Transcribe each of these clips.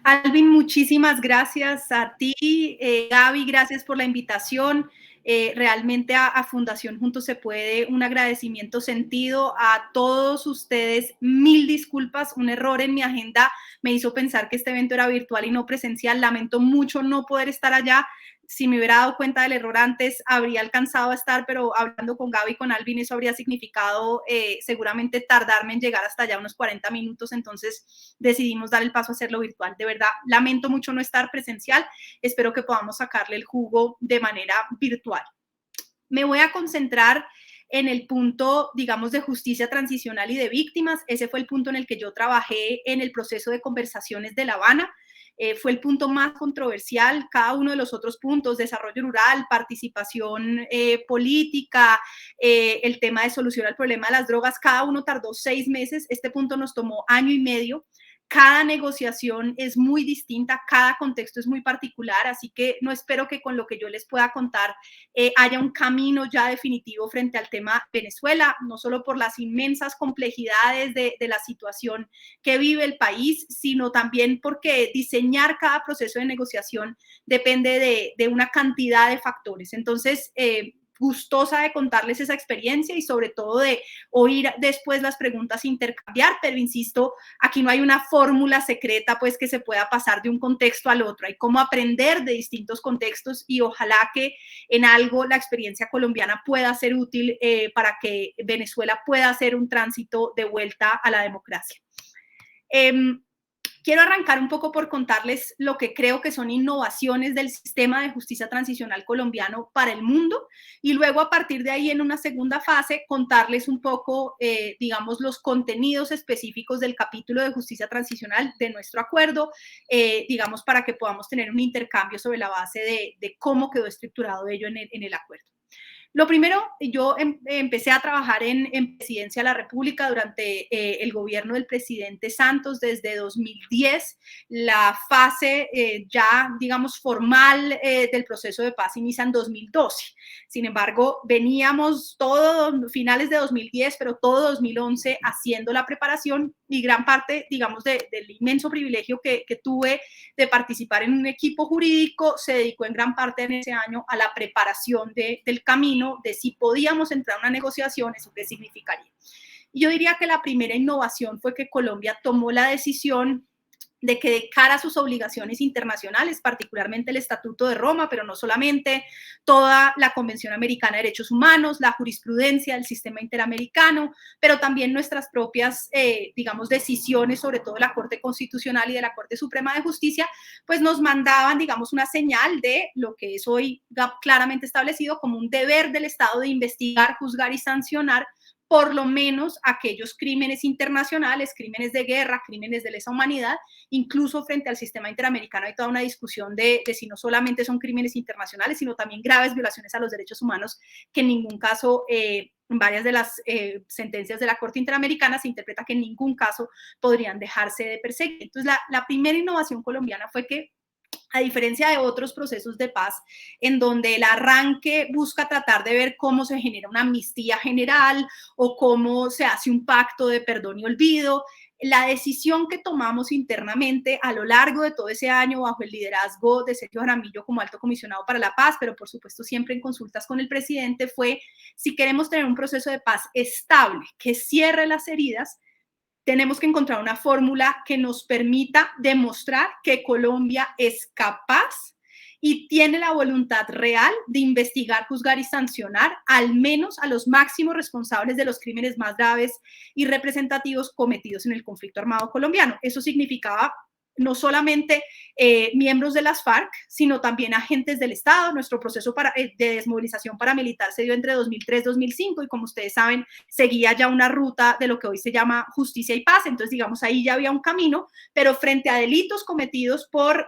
Alvin, muchísimas gracias a ti. Gaby, gracias por la invitación. Realmente a Fundación Juntos se Puede, un agradecimiento sentido a todos ustedes. Mil disculpas, un error en mi agenda me hizo pensar que este evento era virtual y no presencial. Lamento mucho no poder estar allá. Si me hubiera dado cuenta del error antes, habría alcanzado a estar, pero hablando con Gaby y con Alvin, eso habría significado seguramente tardarme en llegar hasta allá unos 40 minutos. Entonces decidimos dar el paso a hacerlo virtual. De verdad, lamento mucho no estar presencial. Espero que podamos sacarle el jugo de manera virtual. Me voy a concentrar en el punto, digamos, de justicia transicional y de víctimas. Ese fue el punto en el que yo trabajé en el proceso de conversaciones de La Habana. Fue el punto más controversial. Cada uno de los otros puntos, desarrollo rural, participación política, el tema de solución al problema de las drogas, cada uno tardó 6 meses. Este punto nos tomó año y medio. Cada negociación es muy distinta, cada contexto es muy particular, así que no espero que con lo que yo les pueda contar haya un camino ya definitivo frente al tema Venezuela, no solo por las inmensas complejidades de la situación que vive el país, sino también porque diseñar cada proceso de negociación depende de una cantidad de factores. Entonces, gustosa de contarles esa experiencia y sobre todo de oír después las preguntas e intercambiar, pero insisto, aquí no hay una fórmula secreta pues que se pueda pasar de un contexto al otro, hay cómo aprender de distintos contextos y ojalá que en algo la experiencia colombiana pueda ser útil para que Venezuela pueda hacer un tránsito de vuelta a la democracia. Quiero arrancar un poco por contarles lo que creo que son innovaciones del sistema de justicia transicional colombiano para el mundo y luego a partir de ahí en una segunda fase contarles un poco, digamos, los contenidos específicos del capítulo de justicia transicional de nuestro acuerdo, digamos, para que podamos tener un intercambio sobre la base de cómo quedó estructurado ello en el acuerdo. Lo primero, yo empecé a trabajar en Presidencia de la República durante el gobierno del presidente Santos desde 2010. La fase ya, digamos, formal del proceso de paz inicia en 2012. Sin embargo, veníamos todo finales de 2010, pero todo 2011 haciendo la preparación y gran parte, digamos, del inmenso privilegio que tuve de participar en un equipo jurídico se dedicó en gran parte en ese año a la preparación del camino, de si podíamos entrar a una negociación, eso qué significaría. Y yo diría que la primera innovación fue que Colombia tomó la decisión de que de cara a sus obligaciones internacionales, particularmente el Estatuto de Roma, pero no solamente, toda la Convención Americana de Derechos Humanos, la jurisprudencia del sistema interamericano, pero también nuestras propias, digamos, decisiones, sobre todo de la Corte Constitucional y de la Corte Suprema de Justicia, pues nos mandaban, digamos, una señal de lo que es hoy claramente establecido como un deber del Estado de investigar, juzgar y sancionar por lo menos aquellos crímenes internacionales, crímenes de guerra, crímenes de lesa humanidad, incluso frente al sistema interamericano hay toda una discusión de si no solamente son crímenes internacionales, sino también graves violaciones a los derechos humanos, que en ningún caso, en varias de las sentencias de la Corte Interamericana se interpreta que en ningún caso podrían dejarse de perseguir. Entonces, la primera innovación colombiana fue que a diferencia de otros procesos de paz, en donde el arranque busca tratar de ver cómo se genera una amnistía general o cómo se hace un pacto de perdón y olvido, la decisión que tomamos internamente a lo largo de todo ese año bajo el liderazgo de Sergio Jaramillo como alto comisionado para la paz, pero por supuesto siempre en consultas con el presidente, fue si queremos tener un proceso de paz estable que cierre las heridas, tenemos que encontrar una fórmula que nos permita demostrar que Colombia es capaz y tiene la voluntad real de investigar, juzgar y sancionar al menos a los máximos responsables de los crímenes más graves y representativos cometidos en el conflicto armado colombiano. Eso significaba no solamente miembros de las FARC, sino también agentes del Estado. Nuestro proceso de desmovilización paramilitar se dio entre 2003 y 2005 y como ustedes saben, seguía ya una ruta de lo que hoy se llama justicia y paz. Entonces, digamos, ahí ya había un camino, pero frente a delitos cometidos por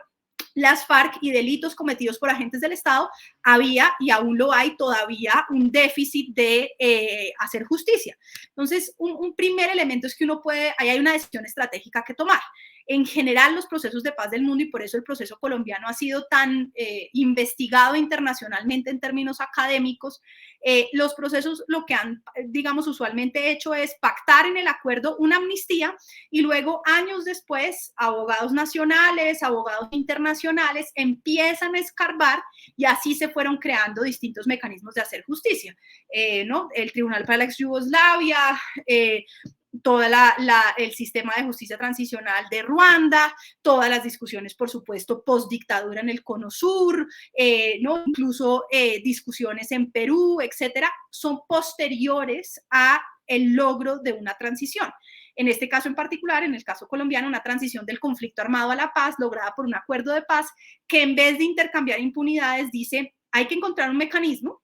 las FARC y delitos cometidos por agentes del Estado, había y aún lo hay todavía un déficit de hacer justicia. Entonces, un primer elemento es que uno puede, ahí hay una decisión estratégica que tomar. en general los procesos de paz del mundo, y por eso el proceso colombiano ha sido tan investigado internacionalmente en términos académicos. Los procesos lo que han, digamos, usualmente hecho es pactar en el acuerdo una amnistía y luego años después abogados nacionales, abogados internacionales empiezan a escarbar y así se fueron creando distintos mecanismos de hacer justicia, ¿no? El Tribunal para la Ex Yugoslavia, todo el sistema de justicia transicional de Ruanda, todas las discusiones, por supuesto, post-dictadura en el Cono Sur, ¿no? Incluso discusiones en Perú, etcétera, son posteriores a el logro de una transición. En este caso en particular, en el caso colombiano, una transición del conflicto armado a la paz lograda por un acuerdo de paz que en vez de intercambiar impunidades dice hay que encontrar un mecanismo,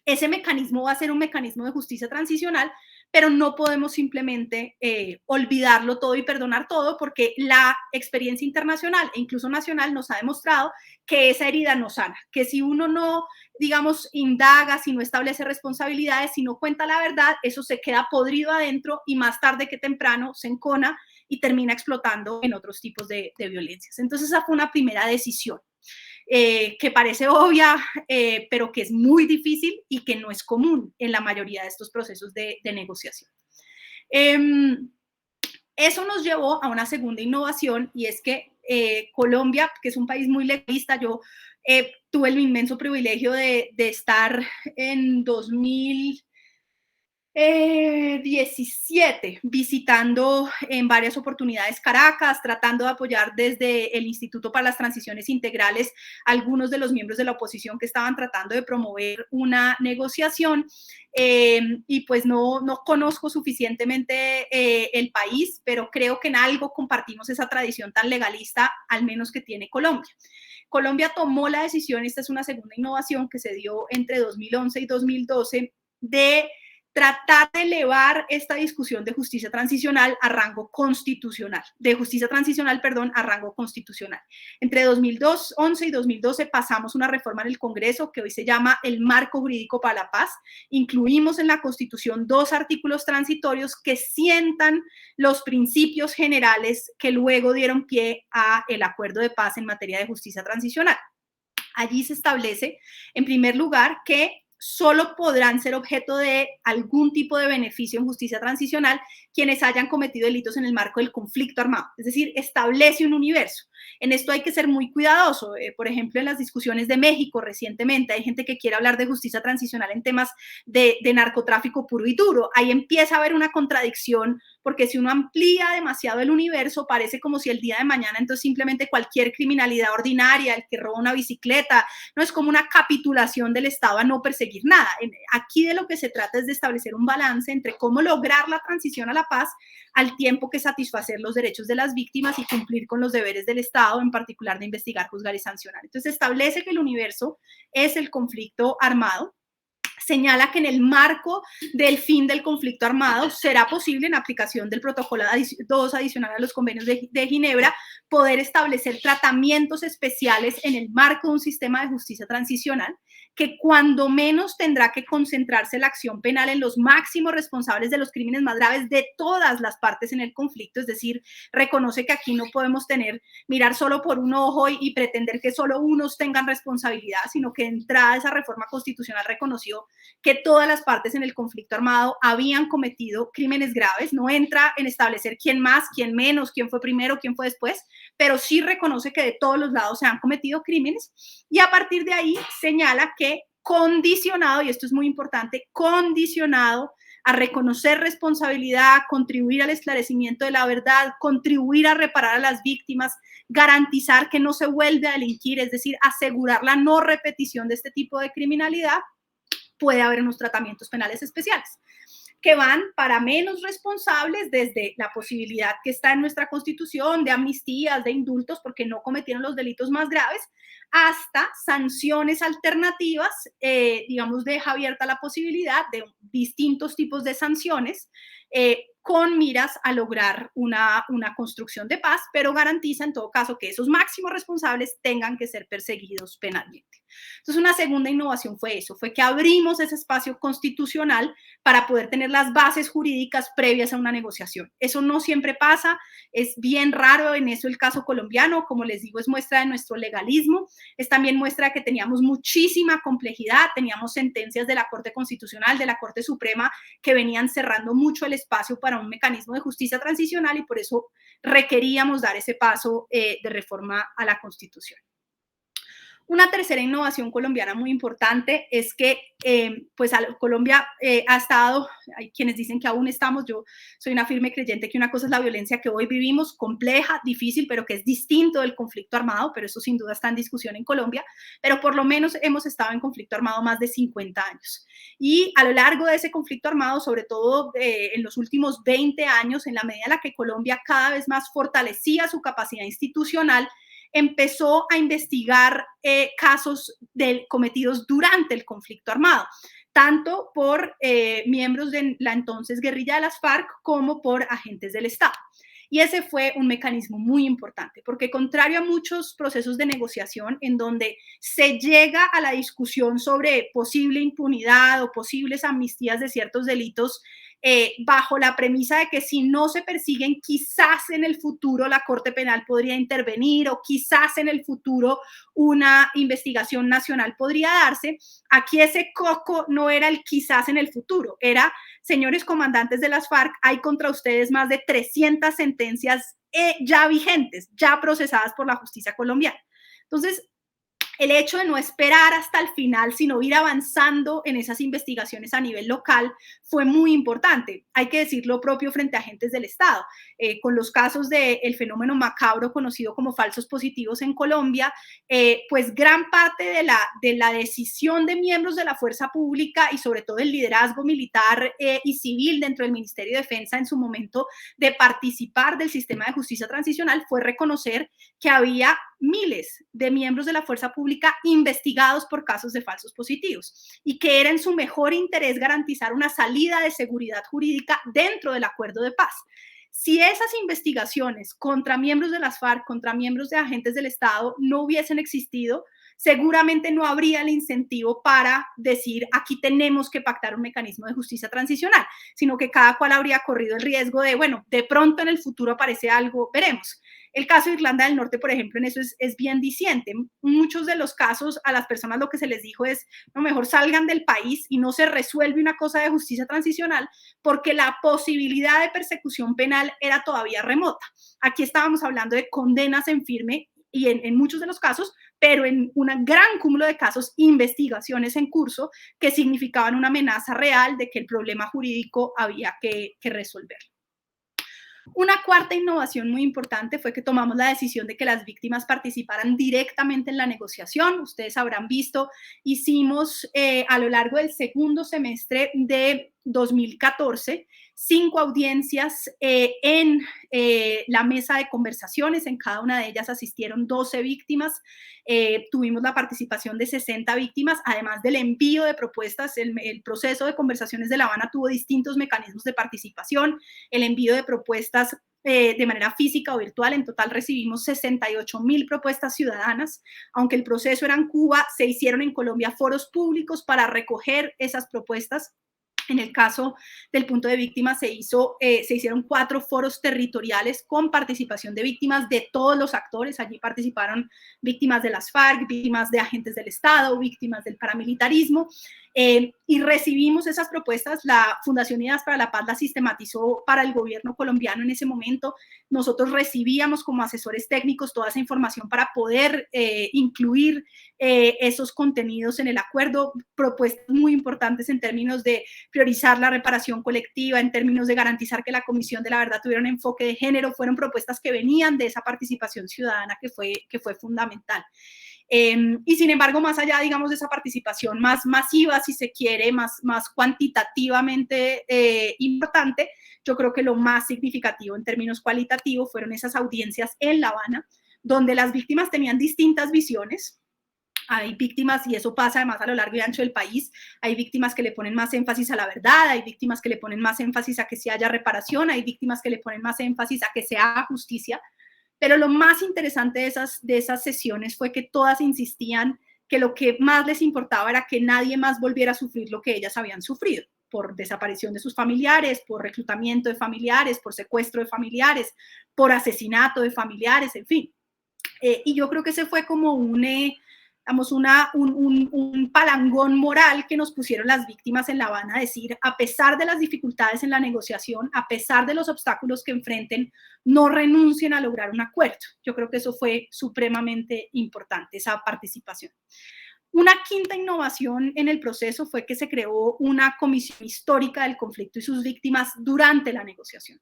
ese mecanismo va a ser un mecanismo de justicia transicional, pero no podemos simplemente olvidarlo todo y perdonar todo porque la experiencia internacional e incluso nacional nos ha demostrado que esa herida no sana, que si uno no, digamos, indaga, si no establece responsabilidades, si no cuenta la verdad, eso se queda podrido adentro y más tarde que temprano se encona y termina explotando en otros tipos de violencias. Entonces esa fue una primera decisión. Que parece obvia, pero que es muy difícil y que no es común en la mayoría de estos procesos de negociación. Eso nos llevó a una segunda innovación y es que Colombia, que es un país muy legalista, yo tuve el inmenso privilegio de estar en 2017 visitando en varias oportunidades Caracas, tratando de apoyar desde el Instituto para las Transiciones Integrales algunos de los miembros de la oposición que estaban tratando de promover una negociación y pues no conozco suficientemente el país, pero creo que en algo compartimos esa tradición tan legalista, al menos que tiene Colombia. Colombia tomó la decisión, esta es una segunda innovación que se dio entre 2011 y 2012, de tratar de elevar esta discusión de justicia transicional a rango constitucional, de justicia transicional, perdón, a rango constitucional. Entre 2011 y 2012 pasamos una reforma en el Congreso que hoy se llama el Marco Jurídico para la Paz. Incluimos en la Constitución 2 artículos transitorios que sientan los principios generales que luego dieron pie a el acuerdo de paz en materia de justicia transicional. Allí se establece, en primer lugar, que solo podrán ser objeto de algún tipo de beneficio en justicia transicional quienes hayan cometido delitos en el marco del conflicto armado. Es decir, establece un universo. En esto hay que ser muy cuidadoso. Por ejemplo, en las discusiones de México recientemente hay gente que quiere hablar de justicia transicional en temas de narcotráfico puro y duro. Ahí empieza a haber una contradicción porque si uno amplía demasiado el universo, parece como si el día de mañana entonces simplemente cualquier criminalidad ordinaria, el que roba una bicicleta, no es como una capitulación del Estado a no perseguir nada. Aquí de lo que se trata es de establecer un balance entre cómo lograr la transición a la paz al tiempo que satisfacer los derechos de las víctimas y cumplir con los deberes del Estado, en particular de investigar, juzgar y sancionar. Entonces establece que el universo es el conflicto armado, señala que en el marco del fin del conflicto armado será posible, en aplicación del protocolo 2 adicional a los convenios de Ginebra, poder establecer tratamientos especiales en el marco de un sistema de justicia transicional, que cuando menos tendrá que concentrarse la acción penal en los máximos responsables de los crímenes más graves de todas las partes en el conflicto, es decir, reconoce que aquí no podemos mirar solo por un ojo y pretender que solo unos tengan responsabilidad, sino que de entrada esa reforma constitucional reconoció que todas las partes en el conflicto armado habían cometido crímenes graves, no entra en establecer quién más, quién menos, quién fue primero, quién fue después, pero sí reconoce que de todos los lados se han cometido crímenes y a partir de ahí señala que condicionado, y esto es muy importante, condicionado a reconocer responsabilidad, contribuir al esclarecimiento de la verdad, contribuir a reparar a las víctimas, garantizar que no se vuelve a delinquir, es decir, asegurar la no repetición de este tipo de criminalidad, puede haber unos tratamientos penales especiales que van para menos responsables, desde la posibilidad que está en nuestra Constitución de amnistías, de indultos, porque no cometieron los delitos más graves, hasta sanciones alternativas, digamos, deja abierta la posibilidad de distintos tipos de sanciones con miras a lograr una construcción de paz, pero garantiza en todo caso que esos máximos responsables tengan que ser perseguidos penalmente. Entonces, una segunda innovación fue eso, fue que abrimos ese espacio constitucional para poder tener las bases jurídicas previas a una negociación. Eso no siempre pasa, es bien raro en eso el caso colombiano, como les digo, es muestra de nuestro legalismo, es también muestra de que teníamos muchísima complejidad, teníamos sentencias de la Corte Constitucional, de la Corte Suprema, que venían cerrando mucho el espacio para un mecanismo de justicia transicional y por eso requeríamos dar ese paso de reforma a la Constitución. Una tercera innovación colombiana muy importante es que pues Colombia ha estado, hay quienes dicen que aún estamos, yo soy una firme creyente que una cosa es la violencia que hoy vivimos, compleja, difícil, pero que es distinto del conflicto armado, pero eso sin duda está en discusión en Colombia, pero por lo menos hemos estado en conflicto armado más de 50 años. Y a lo largo de ese conflicto armado, sobre todo en los últimos 20 años, en la medida en la que Colombia cada vez más fortalecía su capacidad institucional, empezó a investigar casos cometidos durante el conflicto armado, tanto por miembros de la entonces guerrilla de las FARC como por agentes del Estado. Y ese fue un mecanismo muy importante, porque contrario a muchos procesos de negociación en donde se llega a la discusión sobre posible impunidad o posibles amnistías de ciertos delitos, bajo la premisa de que si no se persiguen, quizás en el futuro la Corte Penal podría intervenir o quizás en el futuro una investigación nacional podría darse. Aquí ese coco no era el quizás en el futuro, era, señores comandantes de las FARC, hay contra ustedes más de 300 sentencias ya vigentes, ya procesadas por la justicia colombiana. Entonces, el hecho de no esperar hasta el final, sino ir avanzando en esas investigaciones a nivel local, fue muy importante. Hay que decir lo propio frente a agentes del Estado. Con los casos del fenómeno macabro conocido como falsos positivos en Colombia, pues gran parte de la decisión de miembros de la fuerza pública y sobre todo el liderazgo militar y civil dentro del Ministerio de Defensa en su momento de participar del sistema de justicia transicional fue reconocer que había miles de miembros de la fuerza pública investigados por casos de falsos positivos y que era en su mejor interés garantizar una salida de seguridad jurídica dentro del acuerdo de paz. Si esas investigaciones contra miembros de las FARC, contra miembros de agentes del Estado no hubiesen existido, seguramente no habría el incentivo para decir aquí tenemos que pactar un mecanismo de justicia transicional, sino que cada cual habría corrido el riesgo de, bueno, de pronto en el futuro aparece algo, veremos. El caso de Irlanda del Norte, por ejemplo, en eso es bien diciente. Muchos de los casos a las personas lo que se les dijo es, no, mejor salgan del país y no se resuelve una cosa de justicia transicional porque la posibilidad de persecución penal era todavía remota. Aquí estábamos hablando de condenas en firme y en muchos de los casos, pero en un gran cúmulo de casos, investigaciones en curso que significaban una amenaza real de que el problema jurídico había que resolver. Una cuarta innovación muy importante fue que tomamos la decisión de que las víctimas participaran directamente en la negociación. Ustedes habrán visto, hicimos a lo largo del segundo semestre de 2014 5 audiencias en la mesa de conversaciones. En cada una de ellas asistieron 12 víctimas. Tuvimos la participación de 60 víctimas, además del envío de propuestas. El proceso de conversaciones de La Habana tuvo distintos mecanismos de participación, el envío de propuestas de manera física o virtual. En total recibimos 68,000 propuestas ciudadanas. Aunque el proceso era en Cuba, se hicieron en Colombia foros públicos para recoger esas propuestas. En el caso del punto de víctimas se hicieron 4 foros territoriales con participación de víctimas de todos los actores. Allí participaron víctimas de las FARC, víctimas de agentes del Estado, víctimas del paramilitarismo. Y recibimos esas propuestas. La Fundación Unidas para la Paz las sistematizó para el gobierno colombiano en ese momento. Nosotros recibíamos como asesores técnicos toda esa información para poder incluir esos contenidos en el acuerdo. Propuestas muy importantes en términos de priorizar la reparación colectiva, en términos de garantizar que la Comisión de la Verdad tuviera un enfoque de género. Fueron propuestas que venían de esa participación ciudadana que fue fundamental. Y sin embargo, más allá, digamos, de esa participación más masiva, si se quiere, más cuantitativamente importante, yo creo que lo más significativo en términos cualitativos fueron esas audiencias en La Habana, donde las víctimas tenían distintas visiones. Hay víctimas, y eso pasa además a lo largo y ancho del país, hay víctimas que le ponen más énfasis a la verdad, hay víctimas que le ponen más énfasis a que se haya reparación, hay víctimas que le ponen más énfasis a que se haga justicia. Pero lo más interesante de esas sesiones fue que todas insistían que lo que más les importaba era que nadie más volviera a sufrir lo que ellas habían sufrido, por desaparición de sus familiares, por reclutamiento de familiares, por secuestro de familiares, por asesinato de familiares, en fin. Y yo creo que ese fue como digamos, un palangón moral que nos pusieron las víctimas en La Habana, a decir, a pesar de las dificultades en la negociación, a pesar de los obstáculos que enfrenten, no renuncien a lograr un acuerdo. Yo creo que eso fue supremamente importante, esa participación. Una quinta innovación en el proceso fue que se creó una comisión histórica del conflicto y sus víctimas durante la negociación.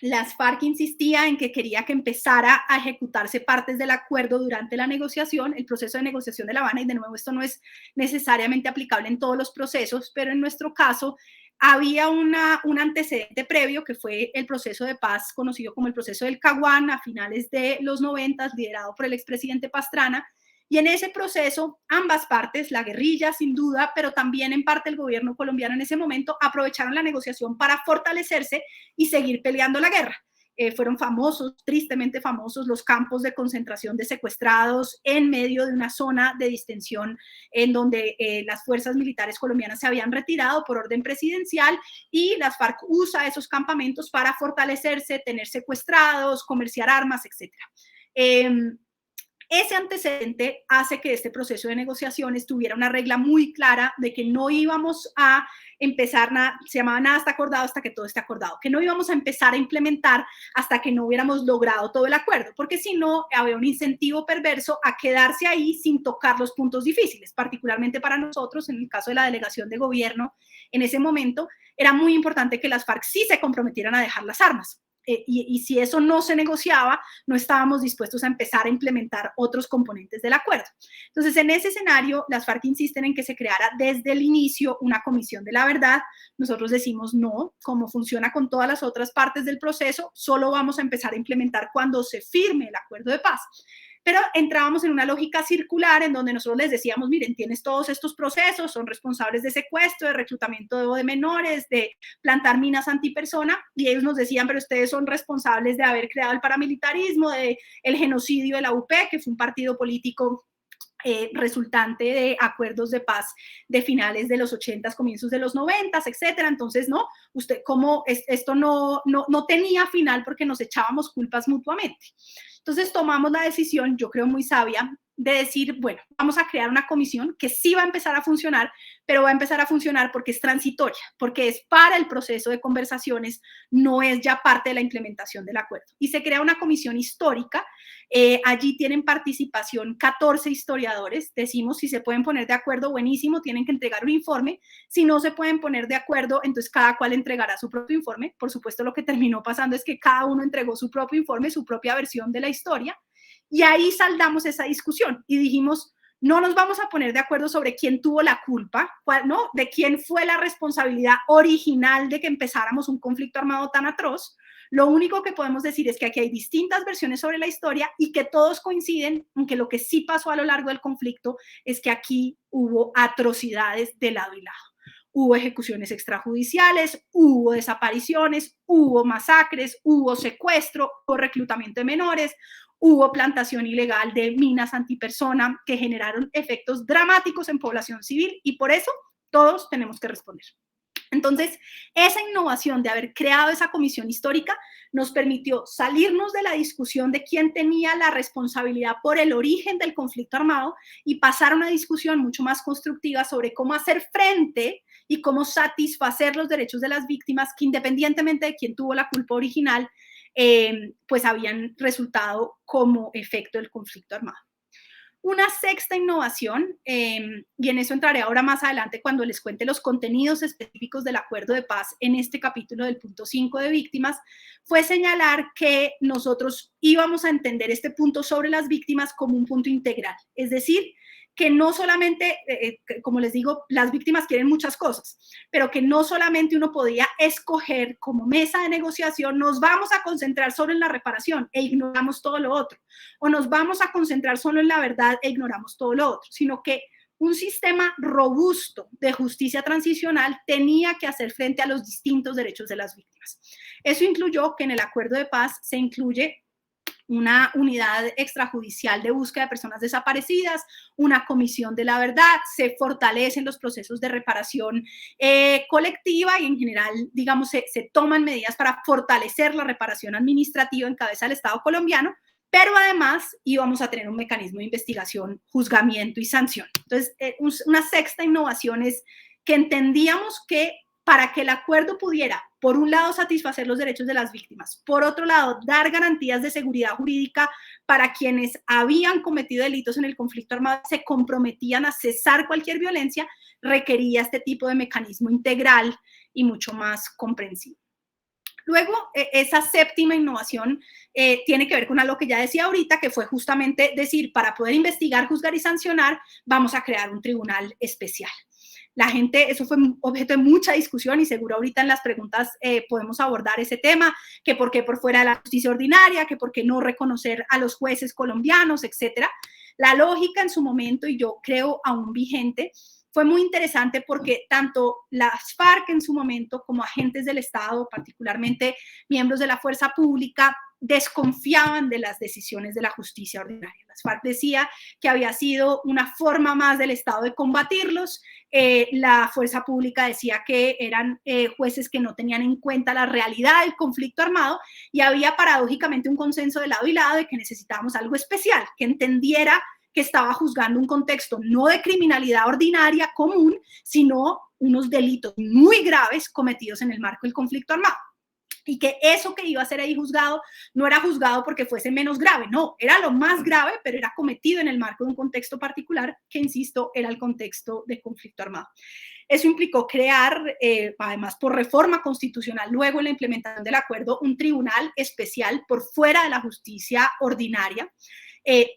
Las FARC insistía en que quería que empezara a ejecutarse partes del acuerdo durante la negociación, el proceso de negociación de La Habana, y de nuevo esto no es necesariamente aplicable en todos los procesos, pero en nuestro caso había un antecedente previo que fue el proceso de paz conocido como el proceso del Caguán a finales de los 90, liderado por el expresidente Pastrana, y en ese proceso, ambas partes, la guerrilla sin duda, pero también en parte el gobierno colombiano en ese momento, aprovecharon la negociación para fortalecerse y seguir peleando la guerra. Fueron famosos, tristemente famosos, los campos de concentración de secuestrados en medio de una zona de distensión en donde las fuerzas militares colombianas se habían retirado por orden presidencial y las FARC usa esos campamentos para fortalecerse, tener secuestrados, comerciar armas, etc. Ese antecedente hace que este proceso de negociaciones tuviera una regla muy clara de que no íbamos a empezar nada, se llamaba nada está acordado hasta que todo esté acordado, que no íbamos a empezar a implementar hasta que no hubiéramos logrado todo el acuerdo, porque si no, había un incentivo perverso a quedarse ahí sin tocar los puntos difíciles, particularmente para nosotros, en el caso de la delegación de gobierno, en ese momento era muy importante que las FARC sí se comprometieran a dejar las armas. Y si eso no se negociaba, no estábamos dispuestos a empezar a implementar otros componentes del acuerdo. Entonces, en ese escenario, las FARC insisten en que se creara desde el inicio una comisión de la verdad. Nosotros decimos no, como funciona con todas las otras partes del proceso, solo vamos a empezar a implementar cuando se firme el acuerdo de paz. Pero entrábamos en una lógica circular en donde nosotros les decíamos, miren, tienes todos estos procesos, son responsables de secuestro, de reclutamiento de menores, de plantar minas antipersona, y ellos nos decían, pero ustedes son responsables de haber creado el paramilitarismo, del genocidio de la UP, que fue un partido político resultante de acuerdos de paz de finales de los 80, comienzos de los 90, etcétera. Entonces, no, usted, como esto no tenía final porque nos echábamos culpas mutuamente. Entonces tomamos la decisión, yo creo muy sabia, de decir, bueno, vamos a crear una comisión que sí va a empezar a funcionar, pero va a empezar a funcionar porque es transitoria, porque es para el proceso de conversaciones, no es ya parte de la implementación del acuerdo. Y se crea una comisión histórica, allí tienen participación 14 historiadores, decimos, si se pueden poner de acuerdo, buenísimo, tienen que entregar un informe, si no se pueden poner de acuerdo, entonces cada cual entregará su propio informe. Por supuesto, lo que terminó pasando es que cada uno entregó su propio informe, su propia versión de la historia, y ahí saldamos esa discusión y dijimos, no nos vamos a poner de acuerdo sobre quién tuvo la culpa, ¿no? De quién fue la responsabilidad original de que empezáramos un conflicto armado tan atroz. Lo único que podemos decir es que aquí hay distintas versiones sobre la historia y que todos coinciden en que lo que sí pasó a lo largo del conflicto es que aquí hubo atrocidades de lado y lado. Hubo ejecuciones extrajudiciales, hubo desapariciones, hubo masacres, hubo secuestro, hubo reclutamiento de menores, hubo plantación ilegal de minas antipersona que generaron efectos dramáticos en población civil y por eso todos tenemos que responder. Entonces, esa innovación de haber creado esa comisión histórica nos permitió salirnos de la discusión de quién tenía la responsabilidad por el origen del conflicto armado y pasar a una discusión mucho más constructiva sobre cómo hacer frente y cómo satisfacer los derechos de las víctimas que independientemente de quién tuvo la culpa original, pues habían resultado como efecto del conflicto armado. Una sexta innovación, y en eso entraré ahora más adelante cuando les cuente los contenidos específicos del acuerdo de paz en este capítulo del punto 5 de víctimas, fue señalar que nosotros íbamos a entender este punto sobre las víctimas como un punto integral, es decir, que no solamente, como les digo, las víctimas quieren muchas cosas, pero que no solamente uno podía escoger como mesa de negociación, nos vamos a concentrar solo en la reparación e ignoramos todo lo otro, o nos vamos a concentrar solo en la verdad e ignoramos todo lo otro, sino que un sistema robusto de justicia transicional tenía que hacer frente a los distintos derechos de las víctimas. Eso incluyó que en el acuerdo de paz se incluye una unidad extrajudicial de búsqueda de personas desaparecidas, una comisión de la verdad, se fortalecen los procesos de reparación colectiva y en general, digamos, se toman medidas para fortalecer la reparación administrativa en cabeza del Estado colombiano, pero además íbamos a tener un mecanismo de investigación, juzgamiento y sanción. Entonces, una sexta innovación es que entendíamos que para que el acuerdo pudiera, por un lado, satisfacer los derechos de las víctimas, por otro lado, dar garantías de seguridad jurídica para quienes habían cometido delitos en el conflicto armado, se comprometían a cesar cualquier violencia, requería este tipo de mecanismo integral y mucho más comprensivo. Luego, esa séptima innovación tiene que ver con algo que ya decía ahorita, que fue justamente decir, para poder investigar, juzgar y sancionar, vamos a crear un tribunal especial. La gente, eso fue objeto de mucha discusión y seguro ahorita en las preguntas podemos abordar ese tema, que por qué por fuera de la justicia ordinaria, que por qué no reconocer a los jueces colombianos, etcétera. La lógica en su momento, y yo creo aún vigente, fue muy interesante porque tanto las FARC en su momento como agentes del Estado, particularmente miembros de la fuerza pública, desconfiaban de las decisiones de la justicia ordinaria. Las FARC decía que había sido una forma más del Estado de combatirlos, la fuerza pública decía que eran jueces que no tenían en cuenta la realidad del conflicto armado y había paradójicamente un consenso de lado y lado de que necesitábamos algo especial, que entendiera que estaba juzgando un contexto no de criminalidad ordinaria común, sino unos delitos muy graves cometidos en el marco del conflicto armado. Y que eso que iba a ser ahí juzgado no era juzgado porque fuese menos grave, no, era lo más grave, pero era cometido en el marco de un contexto particular que, insisto, era el contexto de conflicto armado. Eso implicó crear, además por reforma constitucional, luego en la implementación del acuerdo, un tribunal especial por fuera de la justicia ordinaria,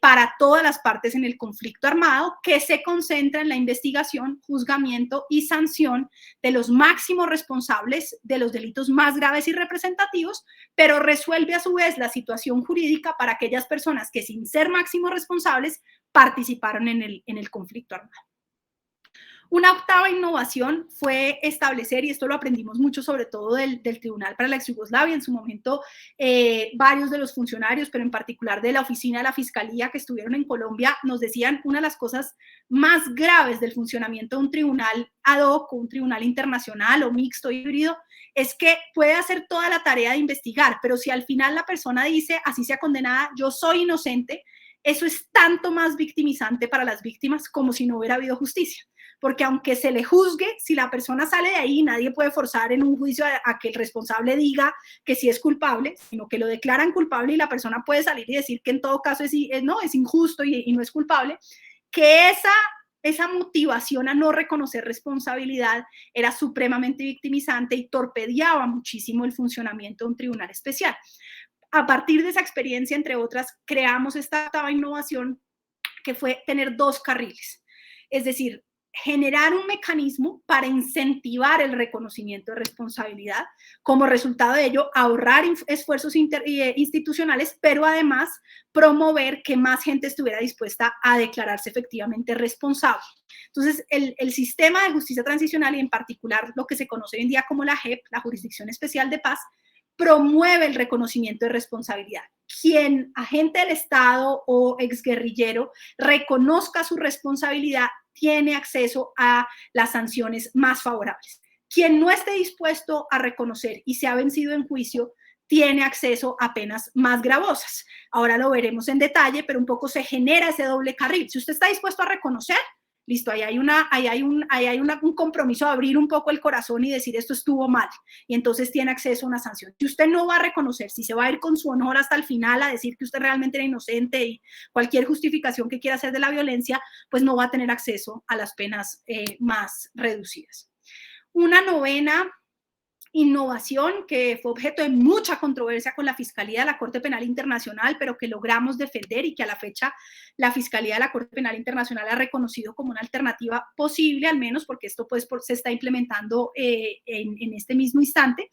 para todas las partes en el conflicto armado, que se concentra en la investigación, juzgamiento y sanción de los máximos responsables de los delitos más graves y representativos, pero resuelve a su vez la situación jurídica para aquellas personas que sin ser máximos responsables participaron en el conflicto armado. Una octava innovación fue establecer, y esto lo aprendimos mucho sobre todo del Tribunal para la Ex Yugoslavia, en su momento varios de los funcionarios, pero en particular de la oficina de la Fiscalía que estuvieron en Colombia, nos decían una de las cosas más graves del funcionamiento de un tribunal ad hoc, un tribunal internacional o mixto, híbrido, es que puede hacer toda la tarea de investigar, pero si al final la persona dice, así sea condenada, yo soy inocente, eso es tanto más victimizante para las víctimas como si no hubiera habido justicia. Porque aunque se le juzgue, si la persona sale de ahí, nadie puede forzar en un juicio a que el responsable diga que sí es culpable, sino que lo declaran culpable y la persona puede salir y decir que en todo caso es injusto y no es culpable, que esa motivación a no reconocer responsabilidad era supremamente victimizante y torpedeaba muchísimo el funcionamiento de un tribunal especial. A partir de esa experiencia, entre otras, creamos esta octava innovación que fue tener dos carriles, es decir, generar un mecanismo para incentivar el reconocimiento de responsabilidad, como resultado de ello ahorrar esfuerzos institucionales, pero además promover que más gente estuviera dispuesta a declararse efectivamente responsable. Entonces, el sistema de justicia transicional y en particular lo que se conoce hoy en día como la JEP, la Jurisdicción Especial de Paz, promueve el reconocimiento de responsabilidad. Quien, agente del Estado o exguerrillero, reconozca su responsabilidad tiene acceso a las sanciones más favorables. Quien no esté dispuesto a reconocer y se ha vencido en juicio tiene acceso a penas más gravosas. Ahora lo veremos en detalle, pero un poco se genera ese doble carril. Si usted está dispuesto a reconocer, listo, ahí hay un compromiso de abrir un poco el corazón y decir esto estuvo mal, y entonces tiene acceso a una sanción. Si usted no va a reconocer, si se va a ir con su honor hasta el final a decir que usted realmente era inocente y cualquier justificación que quiera hacer de la violencia, pues no va a tener acceso a las penas más reducidas. Una novena innovación que fue objeto de mucha controversia con la Fiscalía de la Corte Penal Internacional, pero que logramos defender y que a la fecha la Fiscalía de la Corte Penal Internacional ha reconocido como una alternativa posible, al menos porque esto pues se está implementando en este mismo instante,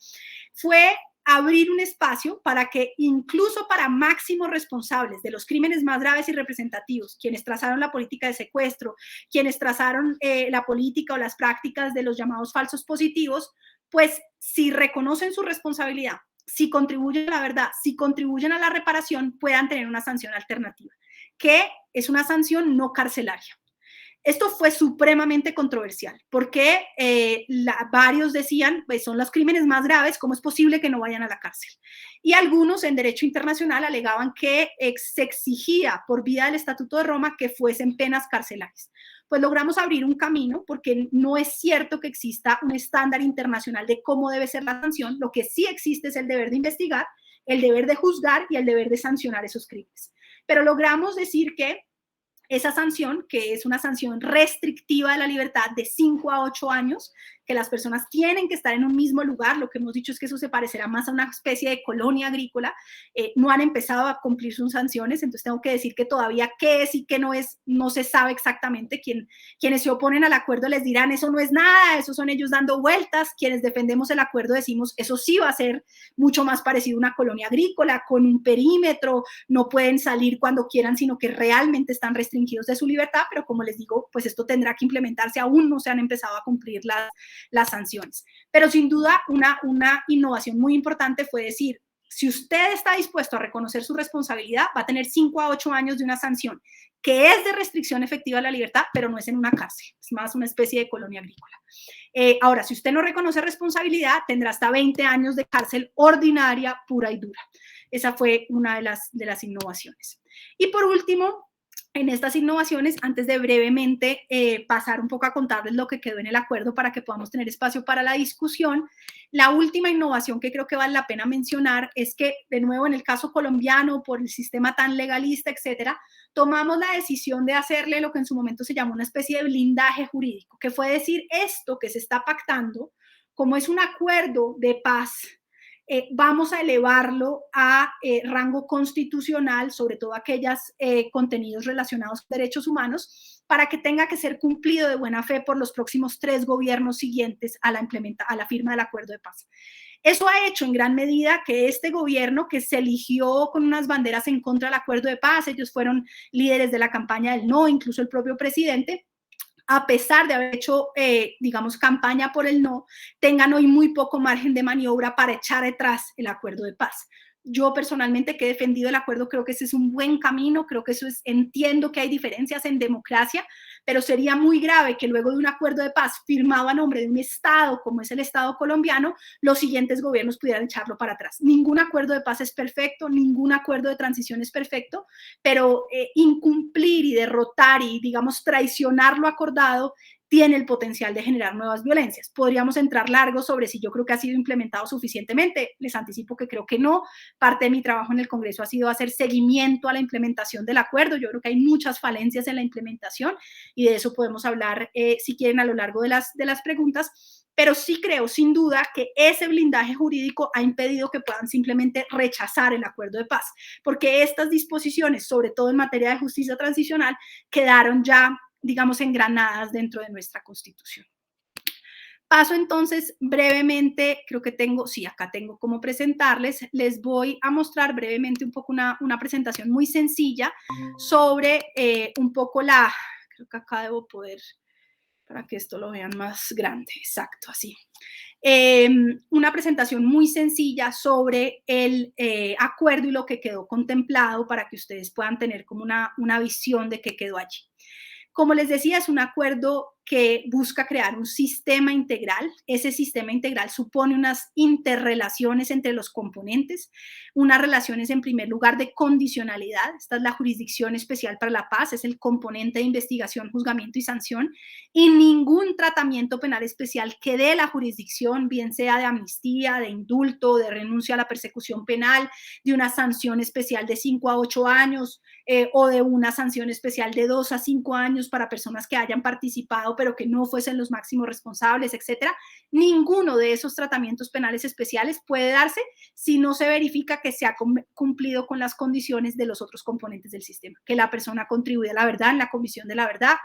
fue abrir un espacio para que incluso para máximos responsables de los crímenes más graves y representativos, quienes trazaron la política de secuestro, quienes trazaron la política o las prácticas de los llamados falsos positivos, pues si reconocen su responsabilidad, si contribuyen a la verdad, si contribuyen a la reparación, puedan tener una sanción alternativa, que es una sanción no carcelaria. Esto fue supremamente controversial porque varios decían, pues son los crímenes más graves, ¿cómo es posible que no vayan a la cárcel? Y algunos en derecho internacional alegaban que se exigía por vía del Estatuto de Roma que fuesen penas carcelarias. Pues logramos abrir un camino porque no es cierto que exista un estándar internacional de cómo debe ser la sanción. Lo que sí existe es el deber de investigar, el deber de juzgar y el deber de sancionar esos crímenes. Pero logramos decir que esa sanción, que es una sanción restrictiva de la libertad de 5 a 8 años, que las personas tienen que estar en un mismo lugar, lo que hemos dicho es que eso se parecerá más a una especie de colonia agrícola, no han empezado a cumplir sus sanciones, entonces tengo que decir que todavía qué es y qué no es, no se sabe exactamente. Quienes se oponen al acuerdo les dirán, eso no es nada, eso son ellos dando vueltas. Quienes defendemos el acuerdo decimos, eso sí va a ser mucho más parecido a una colonia agrícola, con un perímetro, no pueden salir cuando quieran, sino que realmente están restringidos de su libertad, pero como les digo, pues esto tendrá que implementarse, aún no se han empezado a cumplir las sanciones. Pero sin duda una innovación muy importante fue decir, si usted está dispuesto a reconocer su responsabilidad, va a tener 5 a 8 años de una sanción que es de restricción efectiva de la libertad, pero no es en una cárcel, es más una especie de colonia agrícola. Ahora, si usted no reconoce responsabilidad, tendrá hasta 20 años de cárcel ordinaria, pura y dura. Esa fue una de las innovaciones. Y por último, en estas innovaciones, antes de brevemente pasar un poco a contarles lo que quedó en el acuerdo para que podamos tener espacio para la discusión, la última innovación que creo que vale la pena mencionar es que, de nuevo, en el caso colombiano, por el sistema tan legalista, etcétera, tomamos la decisión de hacerle lo que en su momento se llamó una especie de blindaje jurídico, que fue decir, esto que se está pactando, como es un acuerdo de paz, vamos a elevarlo a rango constitucional, sobre todo aquellos contenidos relacionados con derechos humanos, para que tenga que ser cumplido de buena fe por los próximos 3 gobiernos siguientes a la firma del acuerdo de paz. Eso ha hecho en gran medida que este gobierno, que se eligió con unas banderas en contra del acuerdo de paz, ellos fueron líderes de la campaña del no, incluso el propio presidente, a pesar de haber hecho, digamos, campaña por el no, tengan hoy muy poco margen de maniobra para echar atrás el acuerdo de paz. Yo personalmente, que he defendido el acuerdo, creo que ese es un buen camino, creo que eso es, entiendo que hay diferencias en democracia, pero sería muy grave que luego de un acuerdo de paz firmado a nombre de un Estado como es el Estado colombiano, los siguientes gobiernos pudieran echarlo para atrás. Ningún acuerdo de paz es perfecto, ningún acuerdo de transición es perfecto, pero incumplir y derrotar y, digamos, traicionar lo acordado tiene el potencial de generar nuevas violencias. Podríamos entrar largo sobre si yo creo que ha sido implementado suficientemente. Les anticipo que creo que no. Parte de mi trabajo en el Congreso ha sido hacer seguimiento a la implementación del acuerdo. Yo creo que hay muchas falencias en la implementación y de eso podemos hablar, si quieren, a lo largo de las preguntas. Pero sí creo, sin duda, que ese blindaje jurídico ha impedido que puedan simplemente rechazar el acuerdo de paz, porque estas disposiciones, sobre todo en materia de justicia transicional, quedaron ya, digamos, engranadas dentro de nuestra Constitución. Paso entonces brevemente, creo que tengo, sí, acá tengo cómo presentarles, les voy a mostrar brevemente un poco una presentación muy sencilla sobre un poco creo que acá debo poder, para que esto lo vean más grande, exacto, así. Una presentación muy sencilla sobre el acuerdo y lo que quedó contemplado para que ustedes puedan tener como una visión de qué quedó allí. Como les decía, es un acuerdo que busca crear un sistema integral. Ese sistema integral supone unas interrelaciones entre los componentes, unas relaciones en primer lugar de condicionalidad. Esta es la Jurisdicción Especial para la Paz, es el componente de investigación, juzgamiento y sanción, y ningún tratamiento penal especial que dé la jurisdicción, bien sea de amnistía, de indulto, de renuncia a la persecución penal, de una sanción especial de 5 a 8 años, o de una sanción especial de 2 a 5 años para personas que hayan participado pero que no fuesen los máximos responsables, etcétera. Ninguno de esos tratamientos penales especiales puede darse si no se verifica que se ha cumplido con las condiciones de los otros componentes del sistema, que la persona contribuye a la verdad en la comisión de la verdad,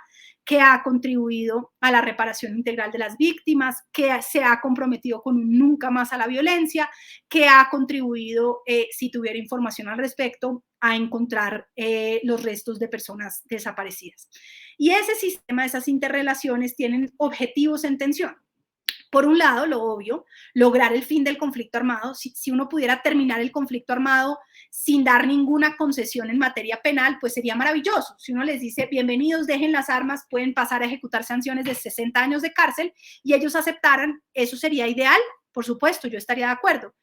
que ha contribuido a la reparación integral de las víctimas, que se ha comprometido con un nunca más a la violencia, que ha contribuido, si tuviera información al respecto, a encontrar los restos de personas desaparecidas. Y ese sistema, esas interrelaciones tienen objetivos en tensión. Por un lado, lo obvio, lograr el fin del conflicto armado. Si uno pudiera terminar el conflicto armado sin dar ninguna concesión en materia penal, pues sería maravilloso. Si uno les dice, bienvenidos, dejen las armas, pueden pasar a ejecutar sanciones de 60 años de cárcel y ellos aceptaran, eso sería ideal. Por supuesto, yo estaría de acuerdo.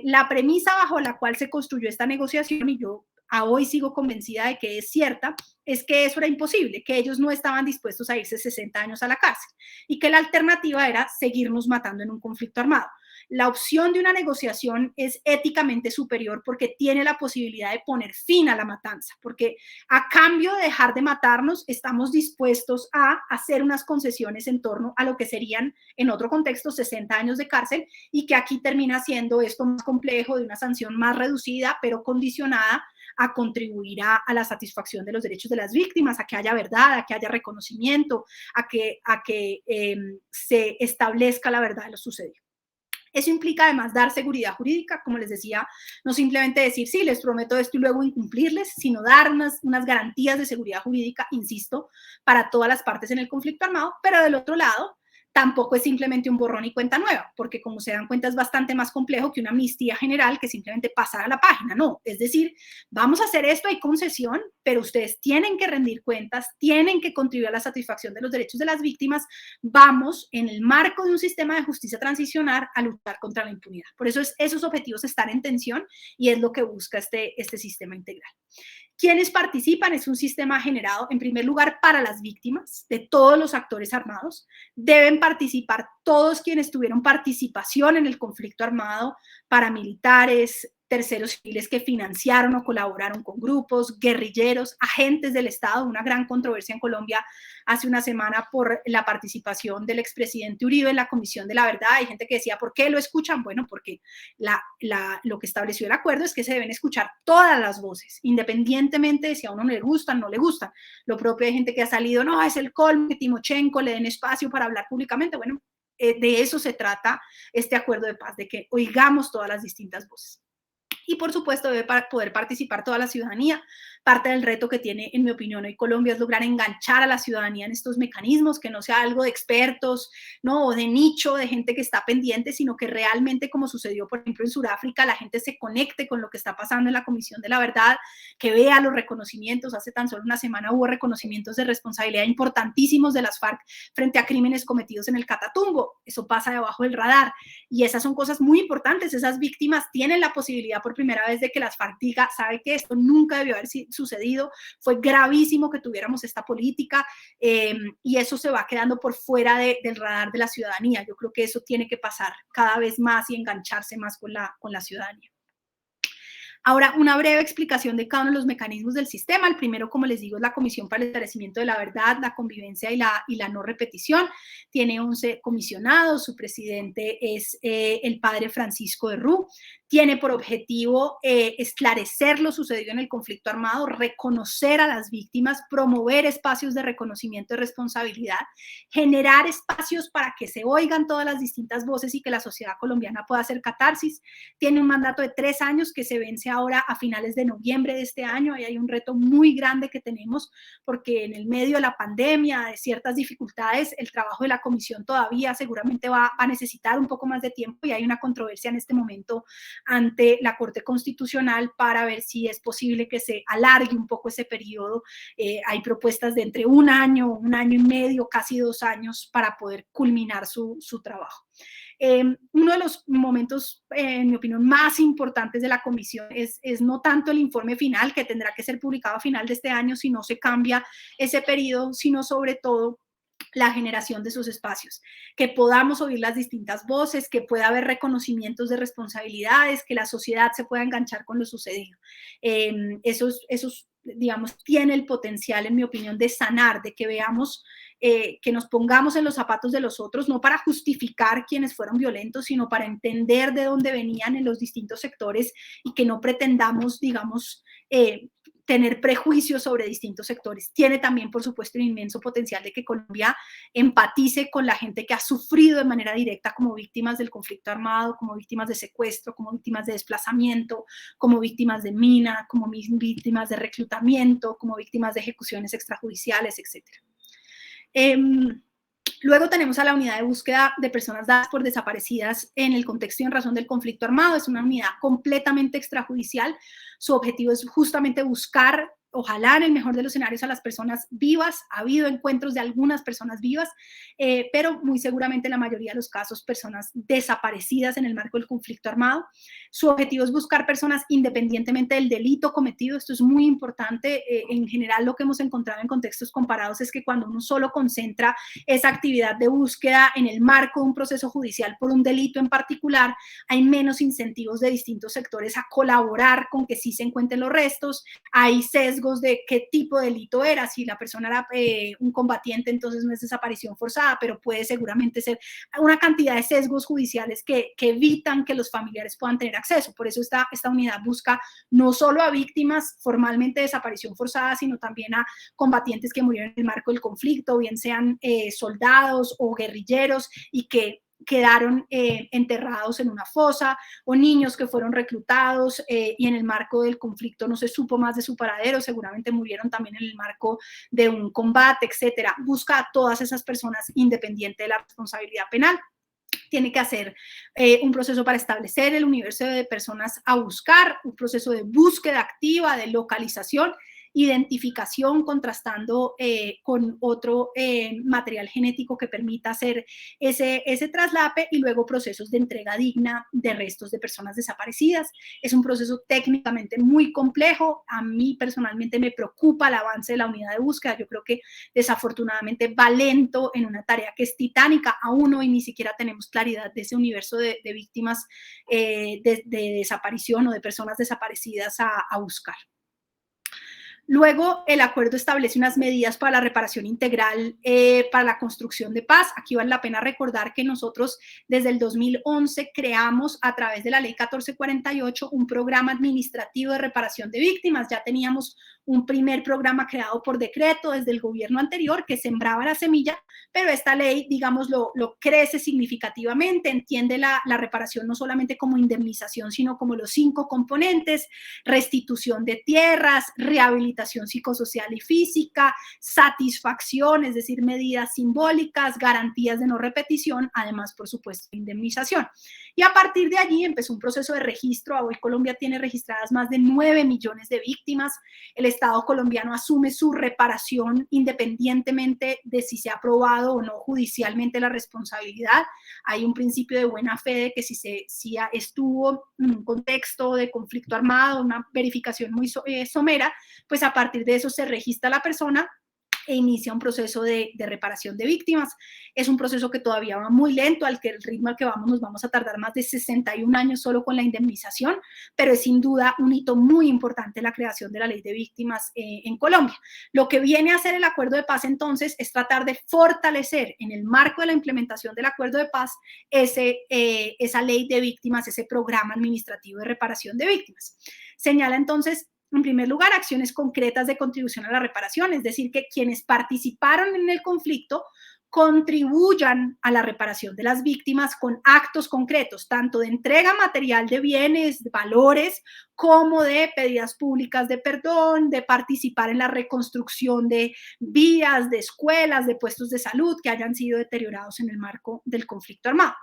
La premisa bajo la cual se construyó esta negociación, y yo a hoy sigo convencida de que es cierta, es que eso era imposible, que ellos no estaban dispuestos a irse 60 años a la cárcel y que la alternativa era seguirnos matando en un conflicto armado. La opción de una negociación es éticamente superior porque tiene la posibilidad de poner fin a la matanza, porque a cambio de dejar de matarnos, estamos dispuestos a hacer unas concesiones en torno a lo que serían, en otro contexto, 60 años de cárcel, y que aquí termina siendo esto más complejo, de una sanción más reducida, pero condicionada a contribuir a la satisfacción de los derechos de las víctimas, a que haya verdad, a que haya reconocimiento, a que se establezca la verdad de lo sucedido. Eso implica además dar seguridad jurídica, como les decía, no simplemente decir, sí, les prometo esto y luego incumplirles, sino dar unas garantías de seguridad jurídica, insisto, para todas las partes en el conflicto armado, pero del otro lado, tampoco es simplemente un borrón y cuenta nueva, porque como se dan cuenta es bastante más complejo que una amnistía general que simplemente pasar a la página, no, es decir, vamos a hacer esto, hay concesión, pero ustedes tienen que rendir cuentas, tienen que contribuir a la satisfacción de los derechos de las víctimas, vamos en el marco de un sistema de justicia transicional a luchar contra la impunidad. Por eso esos objetivos están en tensión y es lo que busca este sistema integral. ¿Quiénes participan? Es un sistema generado, en primer lugar, para las víctimas de todos los actores armados. Deben participar todos quienes tuvieron participación en el conflicto armado, paramilitares, terceros civiles que financiaron o colaboraron con grupos, guerrilleros, agentes del Estado. Una gran controversia en Colombia hace una semana por la participación del expresidente Uribe en la Comisión de la Verdad. Hay gente que decía, ¿por qué lo escuchan? Bueno, porque lo que estableció el acuerdo es que se deben escuchar todas las voces, independientemente de si a uno le gustan o no le gustan. Lo propio de gente que ha salido, no, es el colmo que Timochenko le den espacio para hablar públicamente. Bueno, de eso se trata este acuerdo de paz, de que oigamos todas las distintas voces. Y por supuesto debe poder participar toda la ciudadanía. Parte del reto que tiene, en mi opinión, hoy Colombia es lograr enganchar a la ciudadanía en estos mecanismos, que no sea algo de expertos, ¿no? O de nicho, de gente que está pendiente, sino que realmente, como sucedió, por ejemplo, en Sudáfrica, la gente se conecte con lo que está pasando en la Comisión de la Verdad, que vea los reconocimientos. Hace tan solo una semana hubo reconocimientos de responsabilidad importantísimos de las FARC frente a crímenes cometidos en el Catatumbo. Eso pasa debajo del radar. Y esas son cosas muy importantes. Esas víctimas tienen la posibilidad por primera vez de que las FARC diga, sabe que esto nunca debió haber sucedido, fue gravísimo que tuviéramos esta política, y eso se va quedando por fuera del radar de la ciudadanía. Yo creo que eso tiene que pasar cada vez más y engancharse más con la ciudadanía. Ahora, una breve explicación de cada uno de los mecanismos del sistema. El primero, como les digo, es la Comisión para el Esclarecimiento de la Verdad, la Convivencia y la No Repetición. Tiene 11 comisionados, su presidente es el padre Francisco de Rú. Tiene por objetivo esclarecer lo sucedido en el conflicto armado, reconocer a las víctimas, promover espacios de reconocimiento de responsabilidad, generar espacios para que se oigan todas las distintas voces y que la sociedad colombiana pueda hacer catarsis. Tiene un mandato de 3 años que se vence ahora a finales de noviembre de este año. Ahí hay un reto muy grande que tenemos porque en el medio de la pandemia, de ciertas dificultades, el trabajo de la comisión todavía seguramente va a necesitar un poco más de tiempo y hay una controversia en este momento ante la Corte Constitucional para ver si es posible que se alargue un poco ese periodo. Hay propuestas de entre 1 año, 1 año y medio, casi 2 años para poder culminar su trabajo. Uno de los momentos, en mi opinión, más importantes de la comisión es no tanto el informe final, que tendrá que ser publicado a final de este año si no se cambia ese periodo, sino sobre todo la generación de esos espacios, que podamos oír las distintas voces, que pueda haber reconocimientos de responsabilidades, que la sociedad se pueda enganchar con lo sucedido. Esos, digamos, tiene el potencial, en mi opinión, de sanar, de que veamos, que nos pongamos en los zapatos de los otros, no para justificar quienes fueron violentos, sino para entender de dónde venían en los distintos sectores y que no pretendamos, digamos, tener prejuicios sobre distintos sectores. Tiene también, por supuesto, un inmenso potencial de que Colombia empatice con la gente que ha sufrido de manera directa como víctimas del conflicto armado, como víctimas de secuestro, como víctimas de desplazamiento, como víctimas de mina, como víctimas de reclutamiento, como víctimas de ejecuciones extrajudiciales, etc. Luego tenemos a la unidad de búsqueda de personas dadas por desaparecidas en el contexto y en razón del conflicto armado. Es una unidad completamente extrajudicial. Su objetivo es justamente buscar, ojalá en el mejor de los escenarios, a las personas vivas. Ha habido encuentros de algunas personas vivas, pero muy seguramente en la mayoría de los casos personas desaparecidas en el marco del conflicto armado. Su objetivo es buscar personas independientemente del delito cometido. Esto es muy importante. En general, lo que hemos encontrado en contextos comparados es que cuando uno solo concentra esa actividad de búsqueda en el marco de un proceso judicial por un delito en particular, hay menos incentivos de distintos sectores a colaborar con que sí se encuentren los restos. Hay sesgos de qué tipo de delito era. Si la persona era un combatiente, entonces no es desaparición forzada, pero puede seguramente ser una cantidad de sesgos judiciales que evitan que los familiares puedan tener acceso. Por eso esta unidad busca no solo a víctimas formalmente de desaparición forzada, sino también a combatientes que murieron en el marco del conflicto, bien sean soldados o guerrilleros y que quedaron enterrados en una fosa, o niños que fueron reclutados y en el marco del conflicto no se supo más de su paradero, seguramente murieron también en el marco de un combate, etcétera. Busca a todas esas personas independiente de la responsabilidad penal. Tiene que hacer un proceso para establecer el universo de personas a buscar, un proceso de búsqueda activa, de localización, identificación, contrastando con otro material genético que permita hacer ese traslape, y luego procesos de entrega digna de restos de personas desaparecidas. Es un proceso técnicamente muy complejo. A mí personalmente me preocupa el avance de la unidad de búsqueda. Yo creo que desafortunadamente va lento en una tarea que es titánica. Aún hoy ni siquiera tenemos claridad de ese universo de víctimas de desaparición o de personas desaparecidas a buscar. Luego, el acuerdo establece unas medidas para la reparación integral para la construcción de paz. Aquí vale la pena recordar que nosotros desde el 2011 creamos a través de la ley 1448 un programa administrativo de reparación de víctimas. Ya teníamos un primer programa creado por decreto desde el gobierno anterior que sembraba la semilla, pero esta ley, digamos, lo crece significativamente, entiende la reparación no solamente como indemnización, sino como los 5 componentes: restitución de tierras, rehabilitación psicosocial y física, satisfacción, es decir, medidas simbólicas, garantías de no repetición, además, por supuesto, indemnización. Y a partir de allí empezó un proceso de registro. Hoy Colombia tiene registradas más de 9 millones de víctimas. El Estado colombiano asume su reparación independientemente de si se ha aprobado o no judicialmente la responsabilidad. Hay un principio de buena fe de que si estuvo en un contexto de conflicto armado, una verificación muy somera, pues a partir de eso se registra la persona e inicia un proceso de reparación de víctimas. Es un proceso que todavía va muy lento, al que el ritmo al que vamos nos vamos a tardar más de 61 años solo con la indemnización, pero es sin duda un hito muy importante la creación de la ley de víctimas en Colombia. Lo que viene a hacer el acuerdo de paz entonces es tratar de fortalecer en el marco de la implementación del acuerdo de paz esa ley de víctimas, ese programa administrativo de reparación de víctimas. Señala entonces, en primer lugar, acciones concretas de contribución a la reparación, es decir, que quienes participaron en el conflicto contribuyan a la reparación de las víctimas con actos concretos, tanto de entrega material de bienes, de valores, como de pedidas públicas de perdón, de participar en la reconstrucción de vías, de escuelas, de puestos de salud que hayan sido deteriorados en el marco del conflicto armado.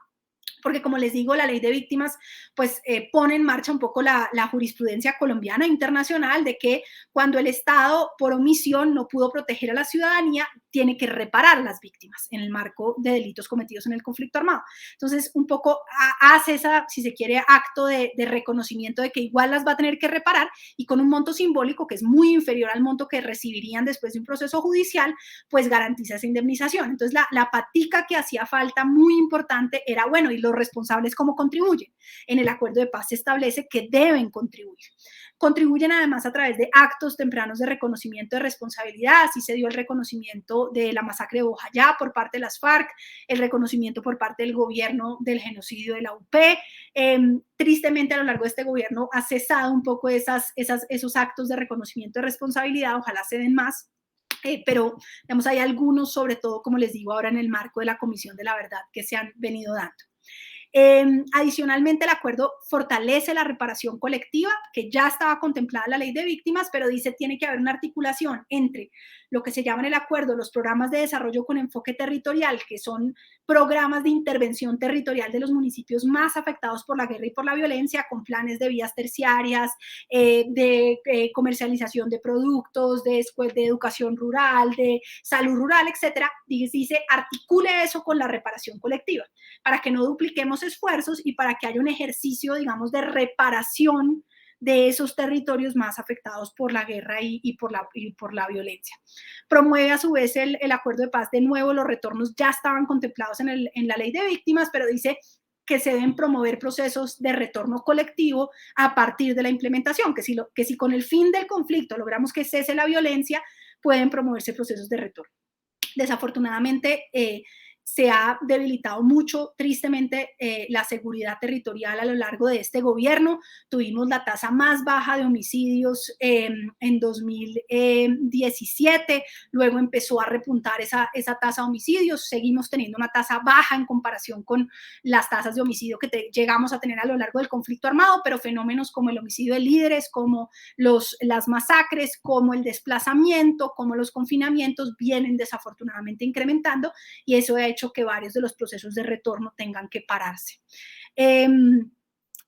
Porque, como les digo, la ley de víctimas pues pone en marcha un poco la jurisprudencia colombiana e internacional de que cuando el Estado por omisión no pudo proteger a la ciudadanía, tiene que reparar a las víctimas en el marco de delitos cometidos en el conflicto armado. Entonces, un poco hace esa, si se quiere, acto de reconocimiento de que igual las va a tener que reparar, y con un monto simbólico que es muy inferior al monto que recibirían después de un proceso judicial, pues garantiza esa indemnización. Entonces, la patica que hacía falta, muy importante, era, bueno, ¿y los responsables cómo contribuyen? En el acuerdo de paz se establece que deben contribuir. Contribuyen además a través de actos tempranos de reconocimiento de responsabilidad. Así se dio el reconocimiento de la masacre de Bojayá por parte de las FARC, el reconocimiento por parte del gobierno del genocidio de la UP. Tristemente, a lo largo de este gobierno ha cesado un poco esos actos de reconocimiento de responsabilidad. Ojalá se den más. Pero, digamos, hay algunos, sobre todo, como les digo ahora, en el marco de la Comisión de la Verdad, que se han venido dando. Adicionalmente, el acuerdo fortalece la reparación colectiva, que ya estaba contemplada en la ley de víctimas, pero dice tiene que haber una articulación entre lo que se llama en el acuerdo los programas de desarrollo con enfoque territorial, que son programas de intervención territorial de los municipios más afectados por la guerra y por la violencia, con planes de vías terciarias, de comercialización de productos, de educación rural, de salud rural, etcétera. Dice, articule eso con la reparación colectiva, para que no dupliquemos esfuerzos y para que haya un ejercicio, digamos, de reparación de esos territorios más afectados por la guerra y por la violencia. Promueve a su vez el acuerdo de paz. De nuevo, los retornos ya estaban contemplados en la ley de víctimas, pero dice que se deben promover procesos de retorno colectivo a partir de la implementación, que si con el fin del conflicto logramos que cese la violencia, pueden promoverse procesos de retorno. Desafortunadamente, se ha debilitado mucho, tristemente, la seguridad territorial a lo largo de este gobierno. Tuvimos la tasa más baja de homicidios en 2017, luego empezó a repuntar esa tasa de homicidios, seguimos teniendo una tasa baja en comparación con las tasas de homicidio que llegamos a tener a lo largo del conflicto armado, pero fenómenos como el homicidio de líderes, como las masacres, como el desplazamiento, como los confinamientos vienen desafortunadamente incrementando, y eso ha hecho que varios de los procesos de retorno tengan que pararse.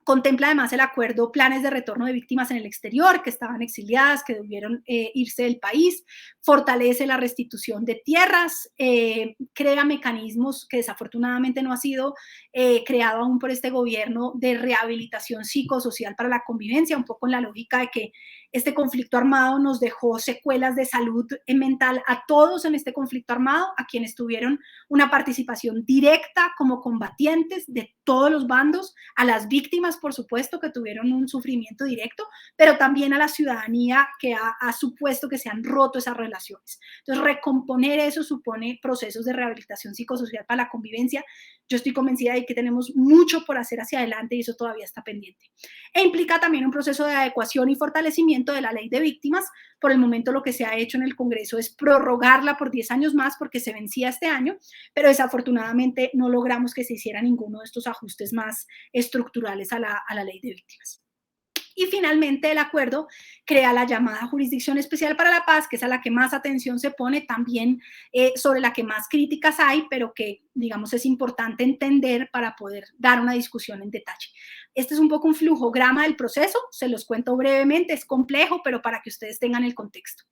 Contempla además el acuerdo planes de retorno de víctimas en el exterior que estaban exiliadas, que debieron irse del país, fortalece la restitución de tierras, crea mecanismos que desafortunadamente no ha sido creado aún por este gobierno de rehabilitación psicosocial para la convivencia, un poco en la lógica de que este conflicto armado nos dejó secuelas de salud mental a todos en este conflicto armado, a quienes tuvieron una participación directa como combatientes de todos los bandos, a las víctimas, por supuesto, que tuvieron un sufrimiento directo, pero también a la ciudadanía que ha supuesto que se han roto esas relaciones. Entonces, recomponer eso supone procesos de rehabilitación psicosocial para la convivencia. Yo estoy convencida de que tenemos mucho por hacer hacia adelante y eso todavía está pendiente. E implica también un proceso de adecuación y fortalecimiento de la ley de víctimas. Por el momento lo que se ha hecho en el Congreso es prorrogarla por 10 años más porque se vencía este año, pero desafortunadamente no logramos que se hiciera ninguno de estos ajustes más estructurales a la ley de víctimas. Y finalmente el acuerdo crea la llamada Jurisdicción Especial para la Paz, que es a la que más atención se pone, también sobre la que más críticas hay, pero que, digamos, es importante entender para poder dar una discusión en detalle. Este es un poco un flujograma del proceso, se los cuento brevemente, es complejo, pero para que ustedes tengan el contexto.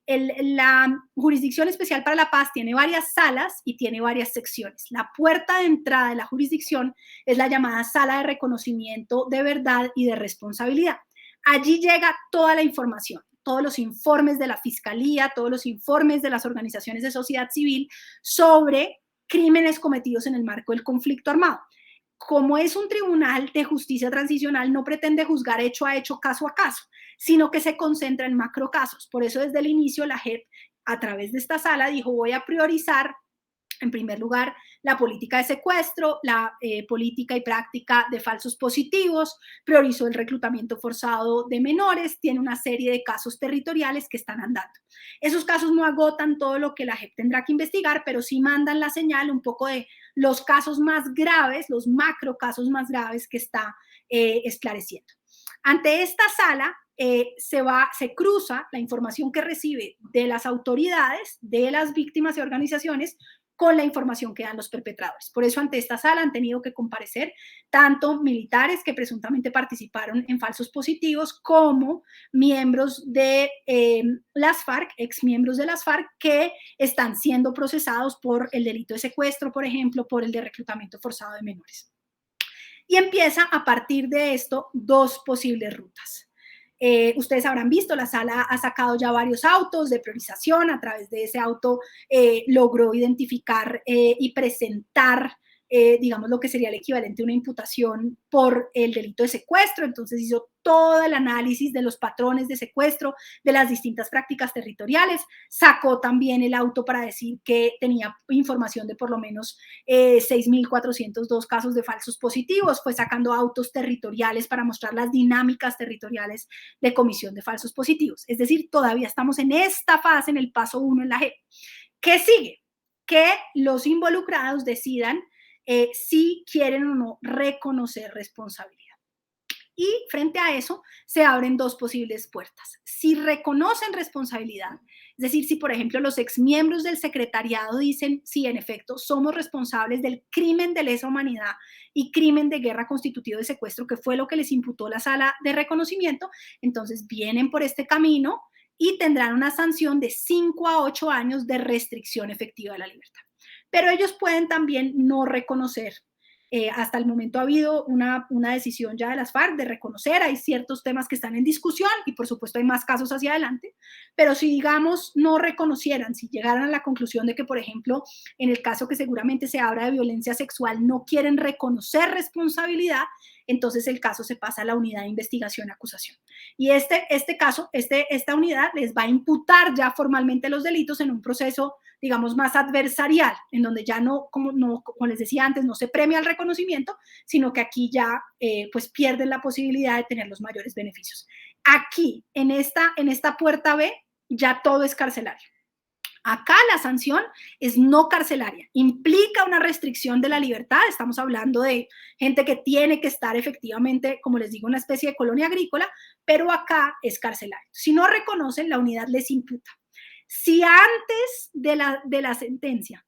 La Jurisdicción Especial para la Paz tiene varias salas y tiene varias secciones. La puerta de entrada de la jurisdicción es la llamada Sala de Reconocimiento de Verdad y de Responsabilidad. Allí llega toda la información, todos los informes de la Fiscalía, todos los informes de las organizaciones de sociedad civil sobre crímenes cometidos en el marco del conflicto armado. Como es un tribunal de justicia transicional, no pretende juzgar hecho a hecho, caso a caso, sino que se concentra en macrocasos. Por eso desde el inicio la JEP, a través de esta sala, dijo voy a priorizar en primer lugar, la política de secuestro, la política y práctica de falsos positivos, priorizó el reclutamiento forzado de menores, tiene una serie de casos territoriales que están andando. Esos casos no agotan todo lo que la JEP tendrá que investigar, pero sí mandan la señal un poco de los casos más graves, los macro casos más graves que está esclareciendo. Ante esta sala, se cruza la información que recibe de las autoridades, de las víctimas y organizaciones, con la información que dan los perpetradores. Por eso ante esta sala han tenido que comparecer tanto militares que presuntamente participaron en falsos positivos como miembros de las FARC, exmiembros de las FARC, que están siendo procesados por el delito de secuestro, por ejemplo, por el de reclutamiento forzado de menores. Y empieza a partir de esto dos posibles rutas. Ustedes habrán visto, la sala ha sacado ya varios autos de priorización. A través de ese auto logró identificar y presentar, digamos, lo que sería el equivalente a una imputación por el delito de secuestro. Entonces hizo todo el análisis de los patrones de secuestro, de las distintas prácticas territoriales. Sacó también el auto para decir que tenía información de por lo menos 6.402 casos de falsos positivos. Fue sacando autos territoriales para mostrar las dinámicas territoriales de comisión de falsos positivos. Es decir, todavía estamos en esta fase, en el paso 1 en la JEP. ¿Qué sigue? Que los involucrados decidan si quieren o no reconocer responsabilidad. Y frente a eso se abren dos posibles puertas. Si reconocen responsabilidad, es decir, si por ejemplo los exmiembros del secretariado dicen, sí, en efecto, somos responsables del crimen de lesa humanidad y crimen de guerra constitutivo de secuestro, que fue lo que les imputó la sala de reconocimiento, entonces vienen por este camino y tendrán una sanción de 5 a 8 años de restricción efectiva de la libertad. Pero ellos pueden también no reconocer. Hasta el momento ha habido una decisión ya de las FARC de reconocer, hay ciertos temas que están en discusión y por supuesto hay más casos hacia adelante, pero si digamos no reconocieran, si llegaran a la conclusión de que, por ejemplo, en el caso que seguramente se abra de violencia sexual, no quieren reconocer responsabilidad, entonces el caso se pasa a la unidad de investigación-acusación. Y este caso, esta unidad les va a imputar ya formalmente los delitos en un proceso, digamos, más adversarial, en donde ya como les decía antes, no se premia el reconocimiento, sino que aquí ya pues pierden la posibilidad de tener los mayores beneficios. Aquí, en esta puerta B, ya todo es carcelario. Acá la sanción es no carcelaria, implica una restricción de la libertad, estamos hablando de gente que tiene que estar efectivamente, como les digo, una especie de colonia agrícola, pero acá es carcelario. Si no reconocen, la unidad les imputa. Si antes de la sentencia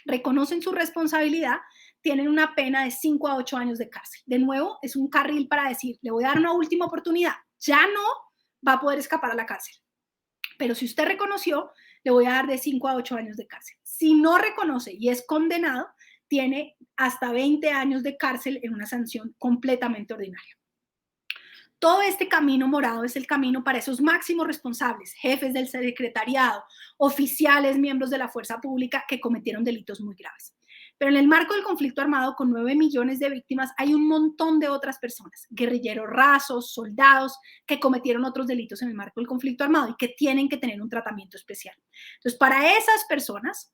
reconocen su responsabilidad, tienen una pena de 5 a 8 años de cárcel. De nuevo, es un carril para decir, le voy a dar una última oportunidad, ya no va a poder escapar a la cárcel. Pero si usted reconoció, le voy a dar de 5 a 8 años de cárcel. Si no reconoce y es condenado, tiene hasta 20 años de cárcel en una sanción completamente ordinaria. Todo este camino morado es el camino para esos máximos responsables, jefes del secretariado, oficiales, miembros de la fuerza pública que cometieron delitos muy graves. Pero en el marco del conflicto armado con 9 millones de víctimas hay un montón de otras personas, guerrilleros rasos, soldados, que cometieron otros delitos en el marco del conflicto armado y que tienen que tener un tratamiento especial. Entonces, para esas personas,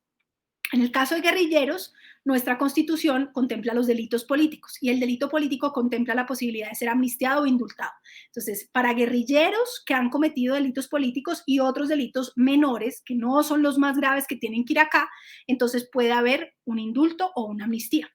en el caso de guerrilleros, nuestra constitución contempla los delitos políticos y el delito político contempla la posibilidad de ser amnistiado o indultado. Entonces, para guerrilleros que han cometido delitos políticos y otros delitos menores, que no son los más graves que tienen que ir acá, entonces puede haber un indulto o una amnistía.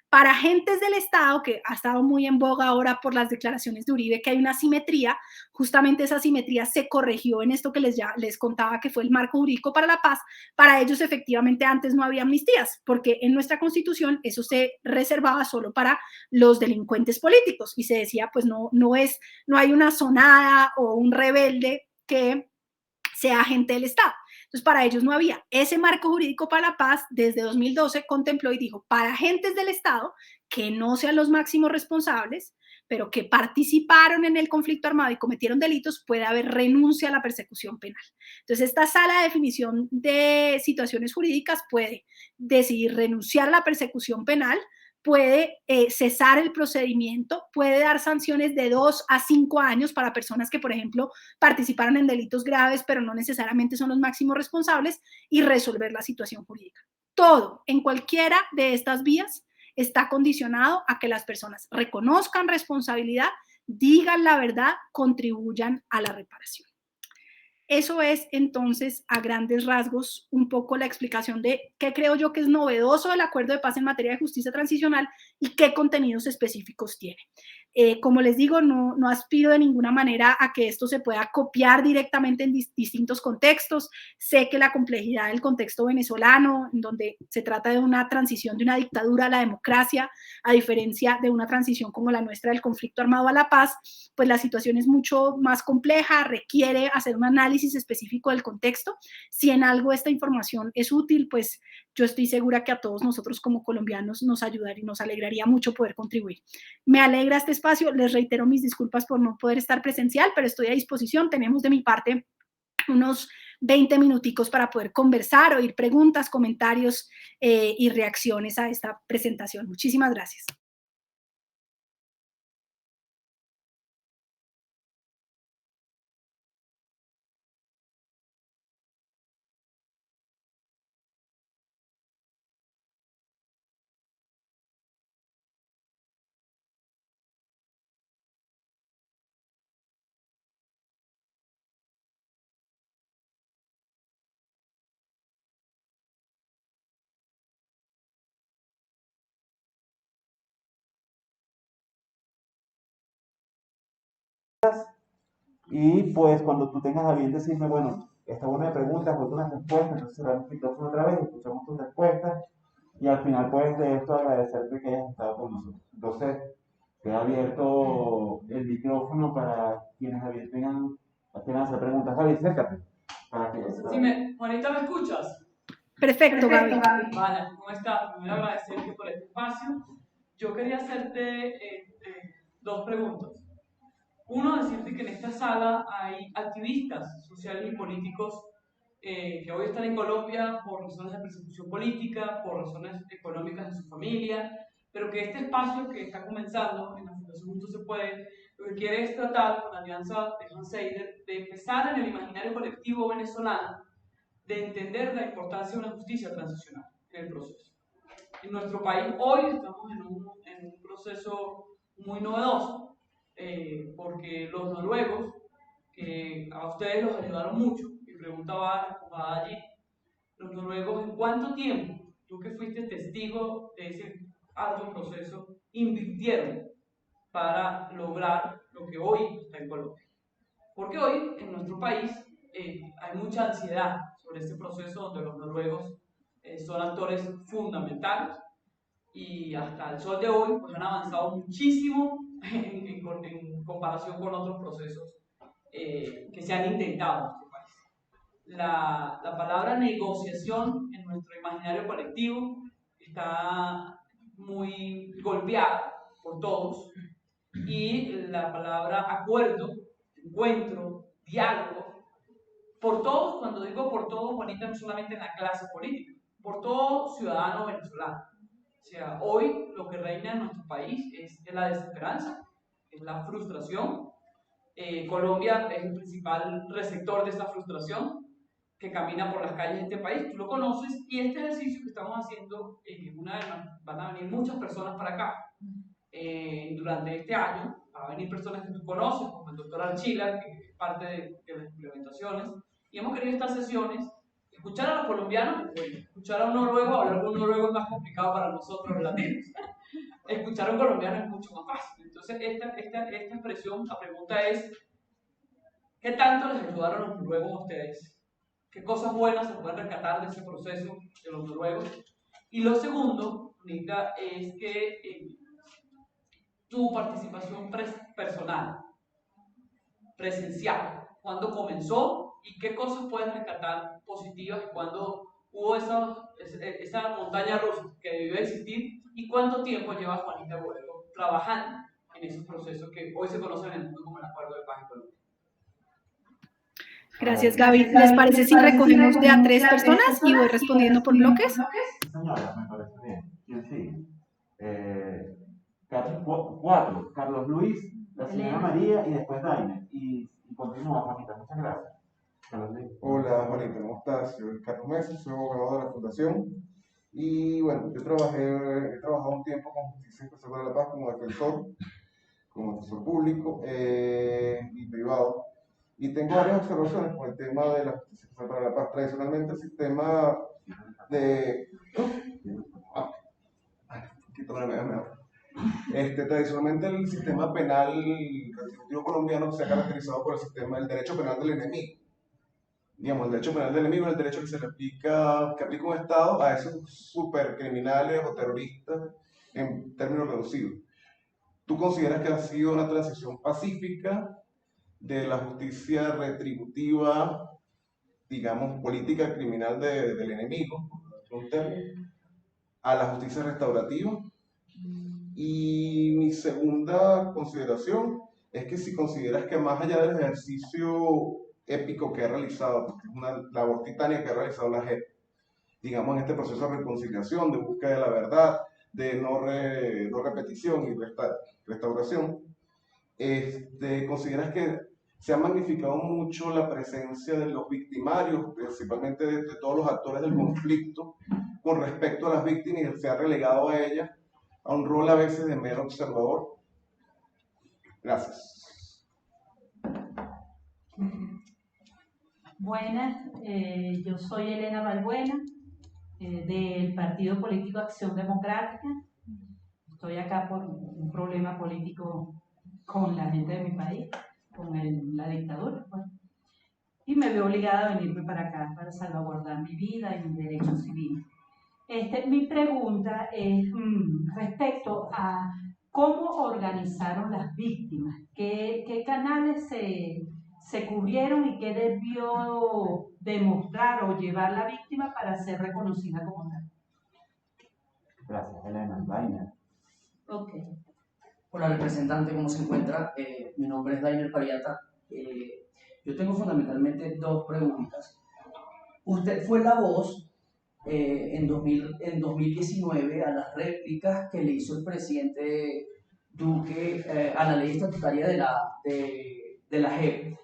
Para agentes del Estado, que ha estado muy en boga ahora por las declaraciones de Uribe, que hay una simetría, justamente esa simetría se corrigió en esto que les contaba que fue el marco jurídico para la paz. Para ellos efectivamente antes no había amnistías, porque en nuestra constitución eso se reservaba solo para los delincuentes políticos y se decía pues no hay una sonada o un rebelde que sea agente del Estado. Entonces, para ellos no había. Ese marco jurídico para la paz desde 2012 contempló y dijo, para agentes del Estado que no sean los máximos responsables, pero que participaron en el conflicto armado y cometieron delitos, puede haber renuncia a la persecución penal. Entonces, esta sala de definición de situaciones jurídicas puede decidir renunciar a la persecución penal, puede cesar el procedimiento, puede dar sanciones de 2 a 5 años para personas que, por ejemplo, participaron en delitos graves, pero no necesariamente son los máximos responsables, y resolver la situación jurídica. Todo, en cualquiera de estas vías, está condicionado a que las personas reconozcan responsabilidad, digan la verdad, contribuyan a la reparación. Eso es entonces a grandes rasgos un poco la explicación de qué creo yo que es novedoso del acuerdo de paz en materia de justicia transicional y qué contenidos específicos tiene. Como les digo, no aspiro de ninguna manera a que esto se pueda copiar directamente en distintos contextos. Sé que la complejidad del contexto venezolano, en donde se trata de una transición de una dictadura a la democracia, a diferencia de una transición como la nuestra del conflicto armado a la paz, pues la situación es mucho más compleja, requiere hacer un análisis específico del contexto. Si en algo esta información es útil, pues yo estoy segura que a todos nosotros como colombianos nos ayudaría y nos alegraría mucho poder contribuir. Me alegra este espacio, les reitero mis disculpas por no poder estar presencial, pero estoy a disposición. Tenemos de mi parte unos 20 minuticos para poder conversar, oír preguntas, comentarios y reacciones a esta presentación. Muchísimas gracias. Y pues cuando tú tengas a bien decirme, bueno, esta es una de preguntas, otra una respuesta, entonces cerramos el micrófono otra vez, escuchamos tus respuestas y al final pues de esto agradecerte que hayas estado con nosotros. Entonces, queda abierto el micrófono para quienes quieran hacer preguntas. Javi, acércate. Juanita, ¿me escuchas? Perfecto, Gaby. Vale, ¿cómo estás? Primero agradecerte por este espacio. Yo quería hacerte dos preguntas. Uno, decirte que en esta sala hay activistas sociales y políticos que hoy están en Colombia por razones de persecución política, por razones económicas de su familia, pero que este espacio que está comenzando en la Fundación Juntos se Puede, lo que quiere es tratar con la alianza de Hans Seider de empezar en el imaginario colectivo venezolano de entender la importancia de una justicia transicional en el proceso. En nuestro país hoy estamos en un proceso muy novedoso, porque los noruegos, que a ustedes los ayudaron mucho, y preguntaba allí, los noruegos, ¿en cuánto tiempo, tú que fuiste testigo de ese arduo proceso, invirtieron para lograr lo que hoy está en Colombia? Porque hoy en nuestro país hay mucha ansiedad sobre este proceso donde los noruegos son actores fundamentales y hasta el sol de hoy pues, han avanzado muchísimo en comparación con otros procesos que se han intentado en nuestro país. La palabra negociación en nuestro imaginario colectivo está muy golpeada por todos y la palabra acuerdo, encuentro, diálogo, por todos, cuando digo por todos, Juanita, no solamente en la clase política, por todo ciudadano venezolano. O sea, hoy lo que reina en nuestro país es la desesperanza, es la frustración. Colombia es el principal receptor de esta frustración que camina por las calles de este país. Tú lo conoces y este ejercicio que estamos haciendo, van a venir muchas personas para acá durante este año. Van a venir personas que tú conoces, como el doctor Archila, que es parte de las implementaciones. Y hemos querido estas sesiones escuchar a los colombianos, escuchar a un noruego, hablar con un noruego es más complicado para nosotros los latinos. Escuchar a un colombiano es mucho más fácil. Entonces, esta expresión, la pregunta es, ¿qué tanto les ayudaron los noruegos a ustedes? ¿Qué cosas buenas se pueden rescatar de ese proceso de los noruegos? Y lo segundo, Nita, es que tu participación personal, presencial, cuándo comenzó y qué cosas puedes rescatar positivas cuando hubo esa montaña rusa que debió existir y cuánto tiempo lleva Juanita Borrego trabajando en esos procesos que hoy se conocen en el mundo como el Acuerdo de Paz y Colombia. Gracias, Gaby. ¿Les parece si recogemos de a tres personas y voy respondiendo por bloques? Señora, me parece bien. ¿Quién sigue? Cuatro. Carlos Luis, la señora María y después Dainer. Y continúa, Juanita. Muchas gracias. Carlos Luis. Hola, Juanita, ¿cómo estás? Soy Carlos Mesa, soy abogado de la Fundación. Y bueno, he trabajado un tiempo con Justicia Especial para la Paz como defensor público y privado. Y tengo varias observaciones con el tema de la Justicia Especial para la Paz. Tradicionalmente el sistema de... tradicionalmente el sistema penal retributivo colombiano se ha caracterizado por el sistema del derecho penal del enemigo. Digamos, el derecho penal del enemigo es el derecho que que aplica un Estado a esos supercriminales o terroristas en términos reducidos. ¿Tú consideras que ha sido una transición pacífica de la justicia retributiva, digamos, política criminal del enemigo, a la justicia restaurativa? Y mi segunda consideración es que si consideras que más allá del ejercicio épico que ha realizado, porque es una labor titánica que ha realizado la JEP, digamos, en este proceso de reconciliación, de búsqueda de la verdad, de no repetición y restauración, consideras que se ha magnificado mucho la presencia de los victimarios, principalmente de todos los actores del conflicto, con respecto a las víctimas, y se ha relegado a ellas a un rol a veces de mero observador. Gracias. Buenas, yo soy Elena Balbuena, del Partido Político Acción Democrática. Estoy acá por un problema político con la gente de mi país. la dictadura, pues. Y me veo obligada a venirme para acá para salvaguardar mi vida y mis derechos civiles. Mi pregunta es respecto a cómo organizaron las víctimas, qué canales se cubrieron y qué debió demostrar o llevar la víctima para ser reconocida como tal. Gracias, Elena. Dainer. Ok. Hola, representante, ¿cómo se encuentra? Mi nombre es Dainer Pariata. Yo tengo fundamentalmente dos preguntas. Usted fue la voz en 2019 a las réplicas que le hizo el presidente Duque a la ley estatutaria de la JEP,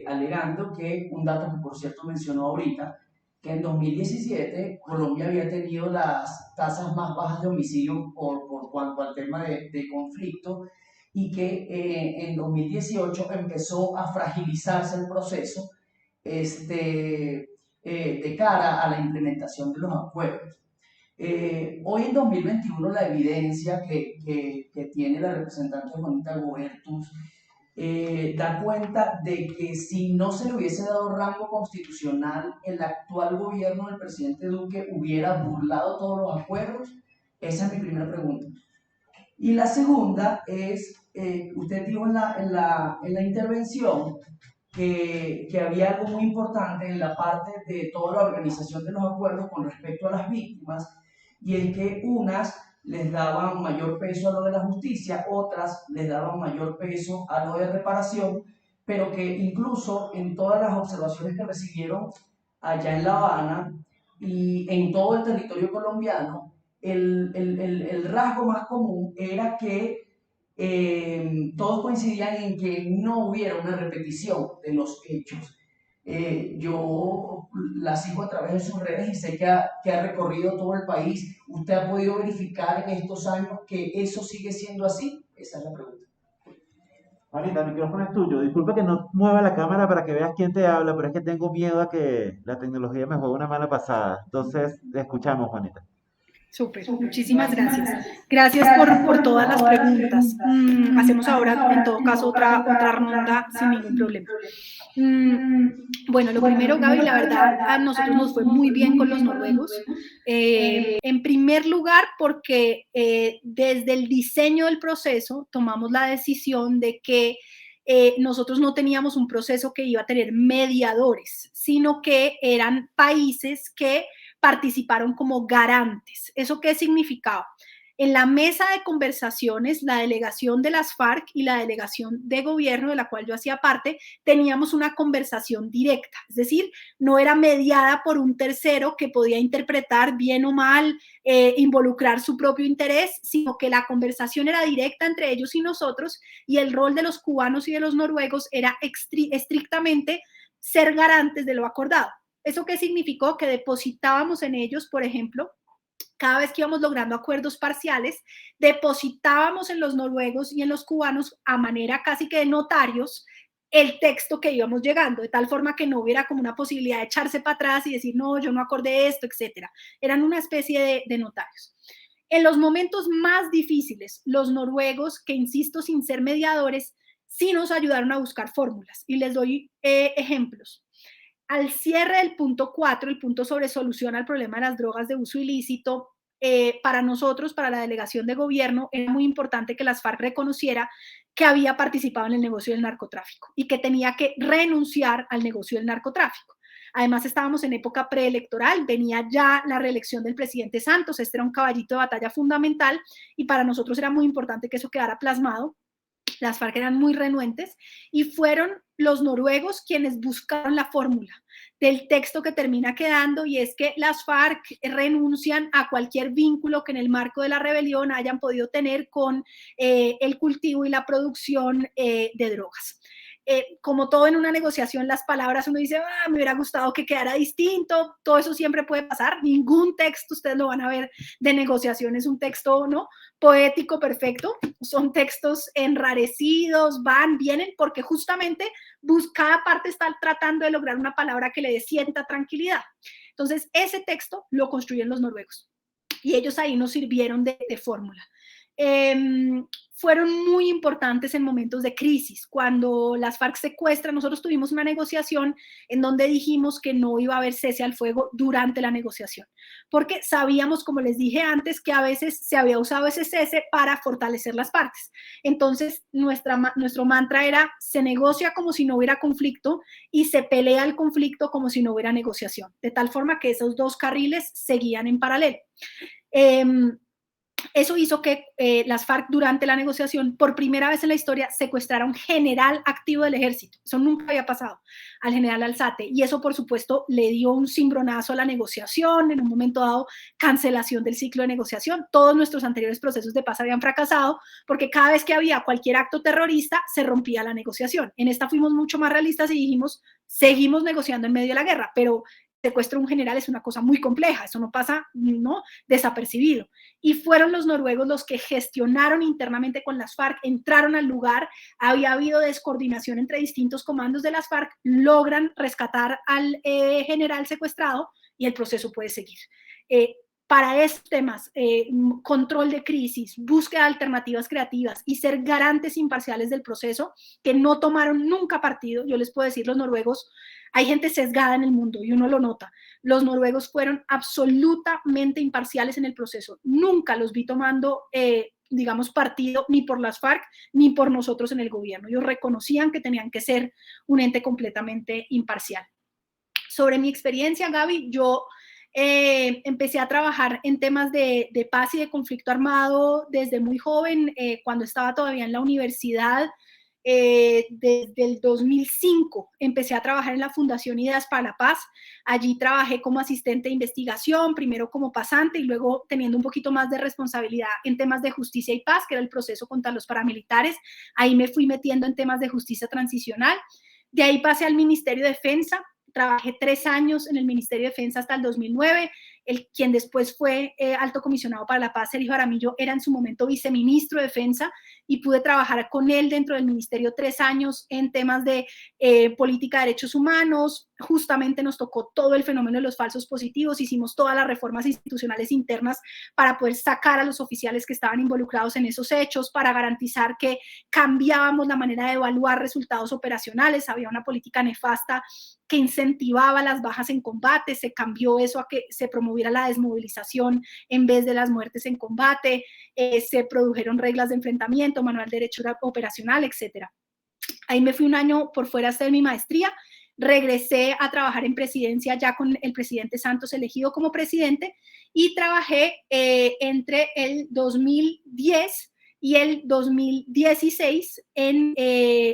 alegando que, un dato que por cierto mencionó ahorita, que en 2017 Colombia había tenido las tasas más bajas de homicidio por cuanto al tema de conflicto, y que en 2018 empezó a fragilizarse el proceso de cara a la implementación de los acuerdos. Hoy en 2021 la evidencia que tiene la representante Juanita Gobertus da cuenta de que si no se le hubiese dado rango constitucional, el actual gobierno del presidente Duque hubiera burlado todos los acuerdos. Esa es mi primera pregunta. Y la segunda es, usted dijo en la intervención que había algo muy importante en la parte de toda la organización de los acuerdos con respecto a las víctimas, y es que unas les daban mayor peso a lo de la justicia, otras les daban mayor peso a lo de reparación, pero que incluso en todas las observaciones que recibieron allá en La Habana y en todo el territorio colombiano, el rasgo más común era que todos coincidían en que no hubiera una repetición de los hechos. Yo la sigo a través de sus redes y sé que ha recorrido todo el país. ¿Usted ha podido verificar en estos años que eso sigue siendo así? Esa es la pregunta. Juanita, el micrófono es tuyo. Disculpa que no mueva la cámara para que veas quién te habla, pero es que tengo miedo a que la tecnología me juegue una mala pasada. Entonces, te escuchamos, Juanita. Súper, muchísimas gracias. Gracias por todas las preguntas. Hacemos ahora, en todo caso, otra ronda sin ningún problema. Bueno, lo primero, Gaby, la verdad, a nosotros nos fue muy bien con los noruegos. En primer lugar, porque desde el diseño del proceso tomamos la decisión de que nosotros no teníamos un proceso que iba a tener mediadores, sino que eran países que participaron como garantes. ¿Eso qué significaba? En la mesa de conversaciones, la delegación de las FARC y la delegación de gobierno, de la cual yo hacía parte, teníamos una conversación directa, es decir, no era mediada por un tercero que podía interpretar bien o mal, involucrar su propio interés, sino que la conversación era directa entre ellos y nosotros, y el rol de los cubanos y de los noruegos era estrictamente ser garantes de lo acordado. ¿Eso qué significó? Que depositábamos en ellos, por ejemplo, cada vez que íbamos logrando acuerdos parciales, depositábamos en los noruegos y en los cubanos a manera casi que de notarios el texto que íbamos llegando, de tal forma que no hubiera como una posibilidad de echarse para atrás y decir, no, yo no acordé esto, etcétera. Eran una especie de notarios. En los momentos más difíciles, los noruegos, que insisto, sin ser mediadores, sí nos ayudaron a buscar fórmulas. Y les doy ejemplos. Al cierre del punto 4, el punto sobre solución al problema de las drogas de uso ilícito, para nosotros, para la delegación de gobierno, era muy importante que las FARC reconociera que había participado en el negocio del narcotráfico y que tenía que renunciar al negocio del narcotráfico. Además, estábamos en época preelectoral, venía ya la reelección del presidente Santos, este era un caballito de batalla fundamental y para nosotros era muy importante que eso quedara plasmado. Las FARC eran muy renuentes y fueron los noruegos quienes buscaron la fórmula del texto que termina quedando, y es que las FARC renuncian a cualquier vínculo que en el marco de la rebelión hayan podido tener con el cultivo y la producción de drogas. Como todo en una negociación, las palabras uno dice, me hubiera gustado que quedara distinto, todo eso siempre puede pasar, ningún texto, ustedes lo van a ver, de negociación es un texto, ¿no?, poético perfecto, son textos enrarecidos, van, vienen, porque justamente cada parte está tratando de lograr una palabra que le dé cierta tranquilidad. Entonces, ese texto lo construyen los noruegos y ellos ahí nos sirvieron de fórmula. fueron muy importantes en momentos de crisis. Cuando las FARC secuestran, nosotros tuvimos una negociación en donde dijimos que no iba a haber cese al fuego durante la negociación, porque sabíamos, como les dije antes, que a veces se había usado ese cese para fortalecer las partes. Entonces, nuestro mantra era, se negocia como si no hubiera conflicto y se pelea el conflicto como si no hubiera negociación, de tal forma que esos dos carriles seguían en paralelo. Eso hizo que las FARC durante la negociación, por primera vez en la historia, secuestraron a un general activo del ejército. Eso nunca había pasado, al general Alzate. Y eso, por supuesto, le dio un cimbronazo a la negociación, en un momento dado, cancelación del ciclo de negociación. Todos nuestros anteriores procesos de paz habían fracasado porque cada vez que había cualquier acto terrorista, se rompía la negociación. En esta fuimos mucho más realistas y dijimos, seguimos negociando en medio de la guerra, pero secuestro de un general es una cosa muy compleja, eso no pasa, ¿no?, desapercibido. Y fueron los noruegos los que gestionaron internamente con las FARC, entraron al lugar, había habido descoordinación entre distintos comandos de las FARC, logran rescatar al general secuestrado y el proceso puede seguir. Para estos temas, control de crisis, búsqueda de alternativas creativas y ser garantes imparciales del proceso, que no tomaron nunca partido, yo les puedo decir, los noruegos, hay gente sesgada en el mundo y uno lo nota, los noruegos fueron absolutamente imparciales en el proceso, nunca los vi tomando, digamos, partido ni por las FARC ni por nosotros en el gobierno, ellos reconocían que tenían que ser un ente completamente imparcial. Sobre mi experiencia, Gaby, yo empecé a trabajar en temas de paz y de conflicto armado desde muy joven, cuando estaba todavía en la universidad. Desde el 2005 empecé a trabajar en la Fundación Ideas para la Paz. Allí trabajé como asistente de investigación, primero como pasante y luego teniendo un poquito más de responsabilidad en temas de justicia y paz, que era el proceso contra los paramilitares. Ahí me fui metiendo en temas de justicia transicional. De ahí pasé al Ministerio de Defensa. Trabajé 3 años en el Ministerio de Defensa hasta el 2009. Quien después fue alto comisionado para la paz, Sergio Jaramillo, era en su momento viceministro de Defensa y pude trabajar con él dentro del ministerio 3 años en temas de política de derechos humanos. Justamente nos tocó todo el fenómeno de los falsos positivos, hicimos todas las reformas institucionales internas para poder sacar a los oficiales que estaban involucrados en esos hechos, para garantizar que cambiábamos la manera de evaluar resultados operacionales. Había una política nefasta que incentivaba las bajas en combate, se cambió eso a que se promoviera la desmovilización en vez de las muertes en combate, se produjeron reglas de enfrentamiento, manual de derecho operacional, etc. Ahí me fui un año por fuera a hacer mi maestría, regresé a trabajar en presidencia ya con el presidente Santos elegido como presidente y trabajé entre el 2010 y el 2016 en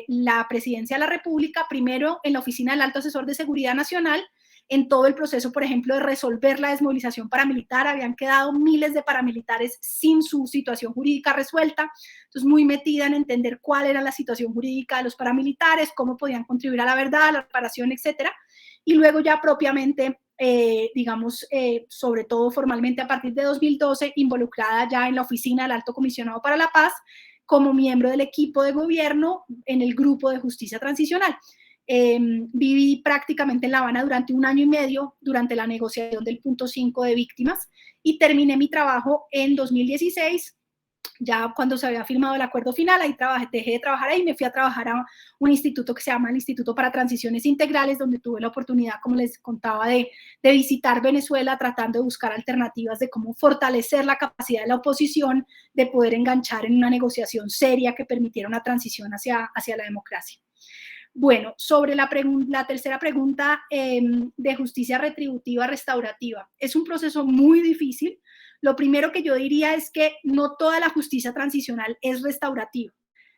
la Presidencia de la República, primero en la Oficina del Alto Asesor de Seguridad Nacional, en todo el proceso, por ejemplo, de resolver la desmovilización paramilitar. Habían quedado miles de paramilitares sin su situación jurídica resuelta, entonces muy metida en entender cuál era la situación jurídica de los paramilitares, cómo podían contribuir a la verdad, a la reparación, etcétera. Y luego ya propiamente, digamos, sobre todo formalmente a partir de 2012, involucrada ya en la oficina del Alto Comisionado para la Paz, como miembro del equipo de gobierno en el grupo de justicia transicional. Viví prácticamente en La Habana durante 1 año y medio, durante la negociación del punto 5 de víctimas, y terminé mi trabajo en 2016, ya cuando se había firmado el acuerdo final. Ahí dejé de trabajar ahí, me fui a trabajar a un instituto que se llama el Instituto para Transiciones Integrales, donde tuve la oportunidad, como les contaba, de visitar Venezuela, tratando de buscar alternativas de cómo fortalecer la capacidad de la oposición de poder enganchar en una negociación seria que permitiera una transición hacia la democracia. Bueno, sobre la tercera pregunta, de justicia retributiva restaurativa. Es un proceso muy difícil. Lo primero que yo diría es que no toda la justicia transicional es restaurativa.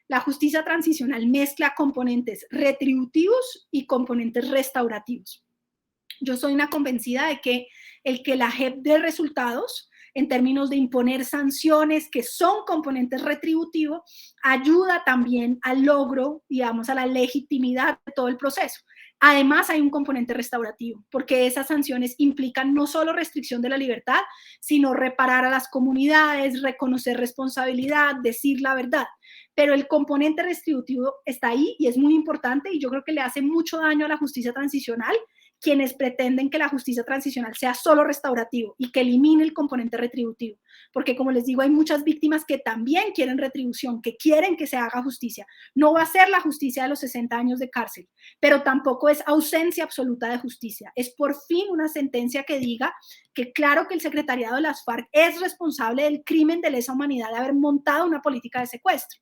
La justicia transicional mezcla componentes retributivos y componentes restaurativos. Yo soy una convencida de que el que la JEP dé resultados en términos de imponer sanciones que son componentes retributivos, ayuda también al logro, digamos, a la legitimidad de todo el proceso. Además, hay un componente restaurativo, porque esas sanciones implican no solo restricción de la libertad, sino reparar a las comunidades, reconocer responsabilidad, decir la verdad. Pero el componente restributivo está ahí y es muy importante, y yo creo que le hace mucho daño a la justicia transicional quienes pretenden que la justicia transicional sea solo restaurativo y que elimine el componente retributivo, porque como les digo, hay muchas víctimas que también quieren retribución, que quieren que se haga justicia. No va a ser la justicia de los 60 años de cárcel, pero tampoco es ausencia absoluta de justicia. Es por fin una sentencia que diga que claro que el secretariado de las FARC es responsable del crimen de lesa humanidad de haber montado una política de secuestro.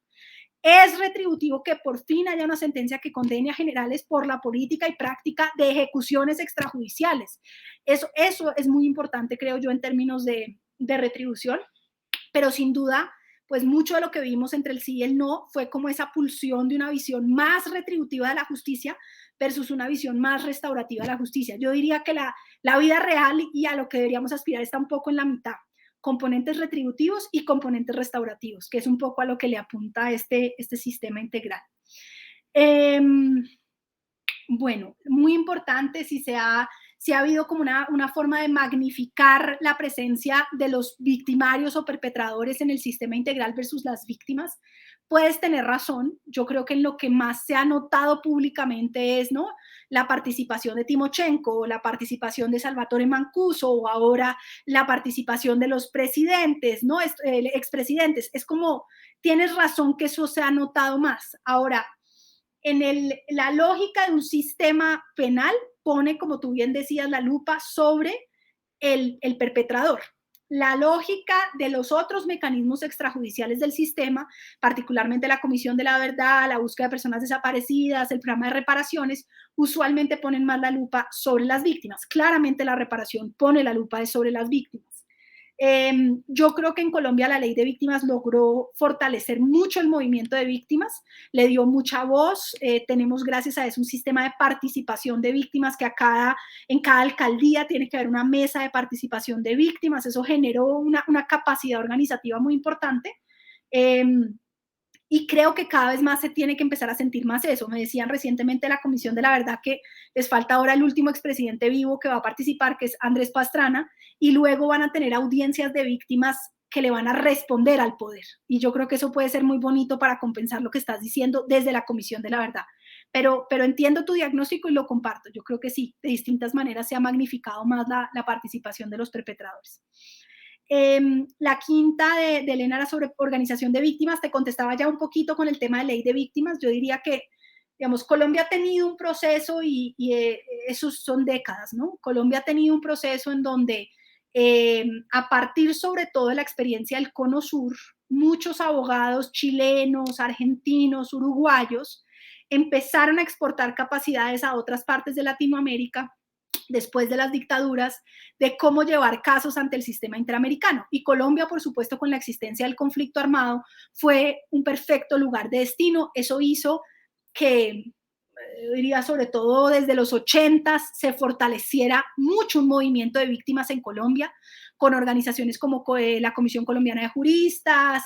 Es retributivo que por fin haya una sentencia que condene a generales por la política y práctica de ejecuciones extrajudiciales. Eso es muy importante, creo yo, en términos de retribución, pero sin duda, pues mucho de lo que vimos entre el sí y el no fue como esa pulsión de una visión más retributiva de la justicia versus una visión más restaurativa de la justicia. Yo diría que la vida real y a lo que deberíamos aspirar está un poco en la mitad. Componentes retributivos y componentes restaurativos, que es un poco a lo que le apunta este sistema integral. Bueno, muy importante si ha habido como una forma de magnificar la presencia de los victimarios o perpetradores en el sistema integral versus las víctimas. Puedes tener razón, yo creo que en lo que más se ha notado públicamente es, ¿no?, la participación de Timochenko, la participación de Salvatore Mancuso, o ahora la participación de los presidentes, ¿no?, expresidentes. Es como, tienes razón que eso se ha notado más. Ahora, en la lógica de un sistema penal pone, como tú bien decías, la lupa sobre el perpetrador. La lógica de los otros mecanismos extrajudiciales del sistema, particularmente la Comisión de la Verdad, la búsqueda de personas desaparecidas, el programa de reparaciones, usualmente ponen más la lupa sobre las víctimas. Claramente la reparación pone la lupa sobre las víctimas. Yo creo que en Colombia la ley de víctimas logró fortalecer mucho el movimiento de víctimas, le dio mucha voz, tenemos gracias a eso un sistema de participación de víctimas que en cada alcaldía tiene que haber una mesa de participación de víctimas, eso generó una capacidad organizativa muy importante. Y creo que cada vez más se tiene que empezar a sentir más eso. Me decían recientemente la Comisión de la Verdad que les falta ahora el último expresidente vivo que va a participar, que es Andrés Pastrana, y luego van a tener audiencias de víctimas que le van a responder al poder. Y yo creo que eso puede ser muy bonito para compensar lo que estás diciendo desde la Comisión de la Verdad. Pero entiendo tu diagnóstico y lo comparto. Yo creo que sí, de distintas maneras se ha magnificado más la participación de los perpetradores. La quinta de Elena era sobre organización de víctimas. Te contestaba ya un poquito con el tema de ley de víctimas. Yo diría que, digamos, Colombia ha tenido un proceso y esos son décadas, ¿no? Colombia ha tenido un proceso en donde, a partir sobre todo de la experiencia del Cono Sur, muchos abogados chilenos, argentinos, uruguayos, empezaron a exportar capacidades a otras partes de Latinoamérica después de las dictaduras, de cómo llevar casos ante el sistema interamericano. Y Colombia, por supuesto, con la existencia del conflicto armado, fue un perfecto lugar de destino. Eso hizo que, diría sobre todo desde los 80s, se fortaleciera mucho un movimiento de víctimas en Colombia, con organizaciones como la Comisión Colombiana de Juristas,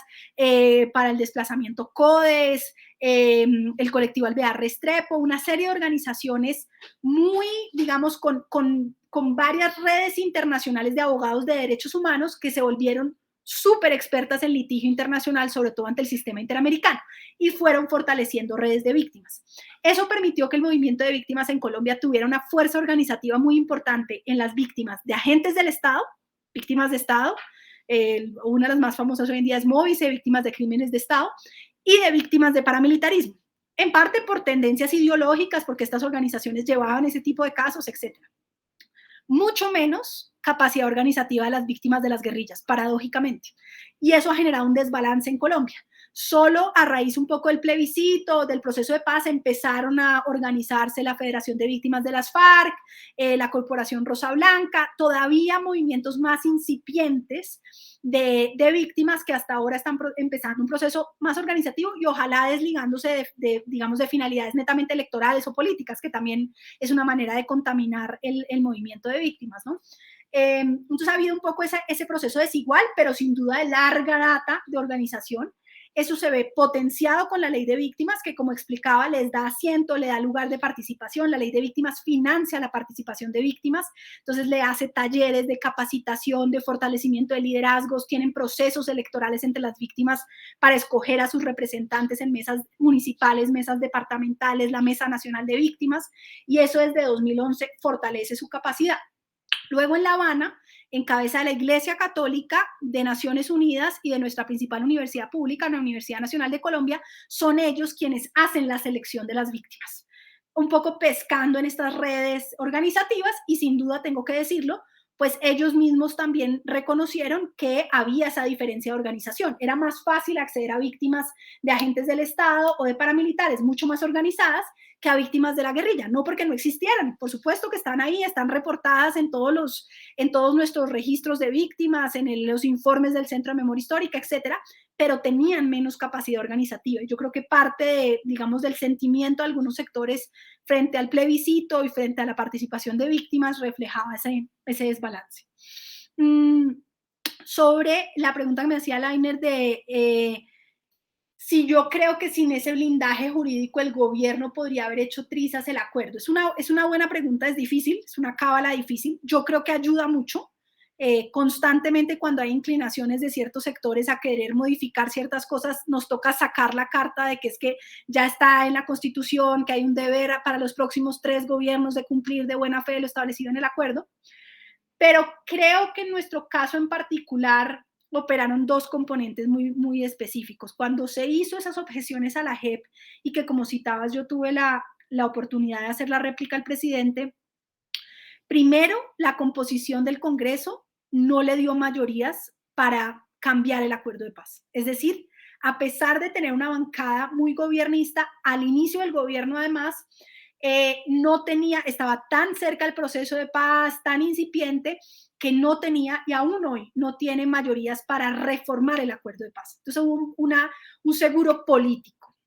para el desplazamiento CODES, el colectivo Alvear Restrepo, una serie de organizaciones muy, digamos, con varias redes internacionales de abogados de derechos humanos que se volvieron súper expertas en litigio internacional, sobre todo ante el sistema interamericano, y fueron fortaleciendo redes de víctimas. Eso permitió que el movimiento de víctimas en Colombia tuviera una fuerza organizativa muy importante en las víctimas de agentes del Estado, víctimas de Estado, una de las más famosas hoy en día es Móvice, víctimas de crímenes de Estado, y de víctimas de paramilitarismo, en parte por tendencias ideológicas, porque estas organizaciones llevaban ese tipo de casos, etc. Mucho menos capacidad organizativa de las víctimas de las guerrillas, paradójicamente. Y eso ha generado un desbalance en Colombia. Solo a raíz un poco del plebiscito, del proceso de paz, empezaron a organizarse la Federación de Víctimas de las FARC, la Corporación Rosa Blanca, todavía movimientos más incipientes de víctimas que hasta ahora están empezando un proceso más organizativo y ojalá desligándose digamos, de finalidades netamente electorales o políticas, que también es una manera de contaminar el movimiento de víctimas, ¿no? Entonces ha habido un poco ese proceso desigual, pero sin duda de larga data de organización. Eso se ve potenciado con la ley de víctimas, que como explicaba, les da asiento, le da lugar de participación. La ley de víctimas financia la participación de víctimas, entonces le hace talleres de capacitación, de fortalecimiento de liderazgos, tienen procesos electorales entre las víctimas para escoger a sus representantes en mesas municipales, mesas departamentales, la Mesa Nacional de Víctimas, y eso desde 2011 fortalece su capacidad. Luego en La Habana, en cabeza de la Iglesia Católica de Naciones Unidas y de nuestra principal universidad pública, la Universidad Nacional de Colombia, son ellos quienes hacen la selección de las víctimas. Un poco pescando en estas redes organizativas y sin duda tengo que decirlo, pues ellos mismos también reconocieron que había esa diferencia de organización. Era más fácil acceder a víctimas de agentes del Estado o de paramilitares mucho más organizadas que a víctimas de la guerrilla, no porque no existieran, por supuesto que están ahí, están reportadas en todos nuestros registros de víctimas, en los informes del Centro de Memoria Histórica, etcétera, pero tenían menos capacidad organizativa. Y yo creo que parte, digamos, del sentimiento de algunos sectores frente al plebiscito y frente a la participación de víctimas reflejaba ese desbalance. Sobre la pregunta que me hacía Lainer de si yo creo que sin ese blindaje jurídico el gobierno podría haber hecho trizas el acuerdo. Es una buena pregunta, es difícil, es una cábala difícil. Yo creo que ayuda mucho. Constantemente cuando hay inclinaciones de ciertos sectores a querer modificar ciertas cosas, nos toca sacar la carta de que es que ya está en la Constitución, que hay un deber para los próximos 3 gobiernos de cumplir de buena fe lo establecido en el acuerdo. Pero creo que en nuestro caso en particular operaron 2 componentes muy, muy específicos. Cuando se hizo esas objeciones a la JEP y que, como citabas, yo tuve la oportunidad de hacer la réplica al presidente, primero, la composición del Congreso no le dio mayorías para cambiar el acuerdo de paz. Es decir, a pesar de tener una bancada muy gobiernista, al inicio del gobierno además, estaba tan cerca el proceso de paz, tan incipiente, que no tenía, y aún hoy no tiene mayorías para reformar el acuerdo de paz. Entonces hubo un seguro político,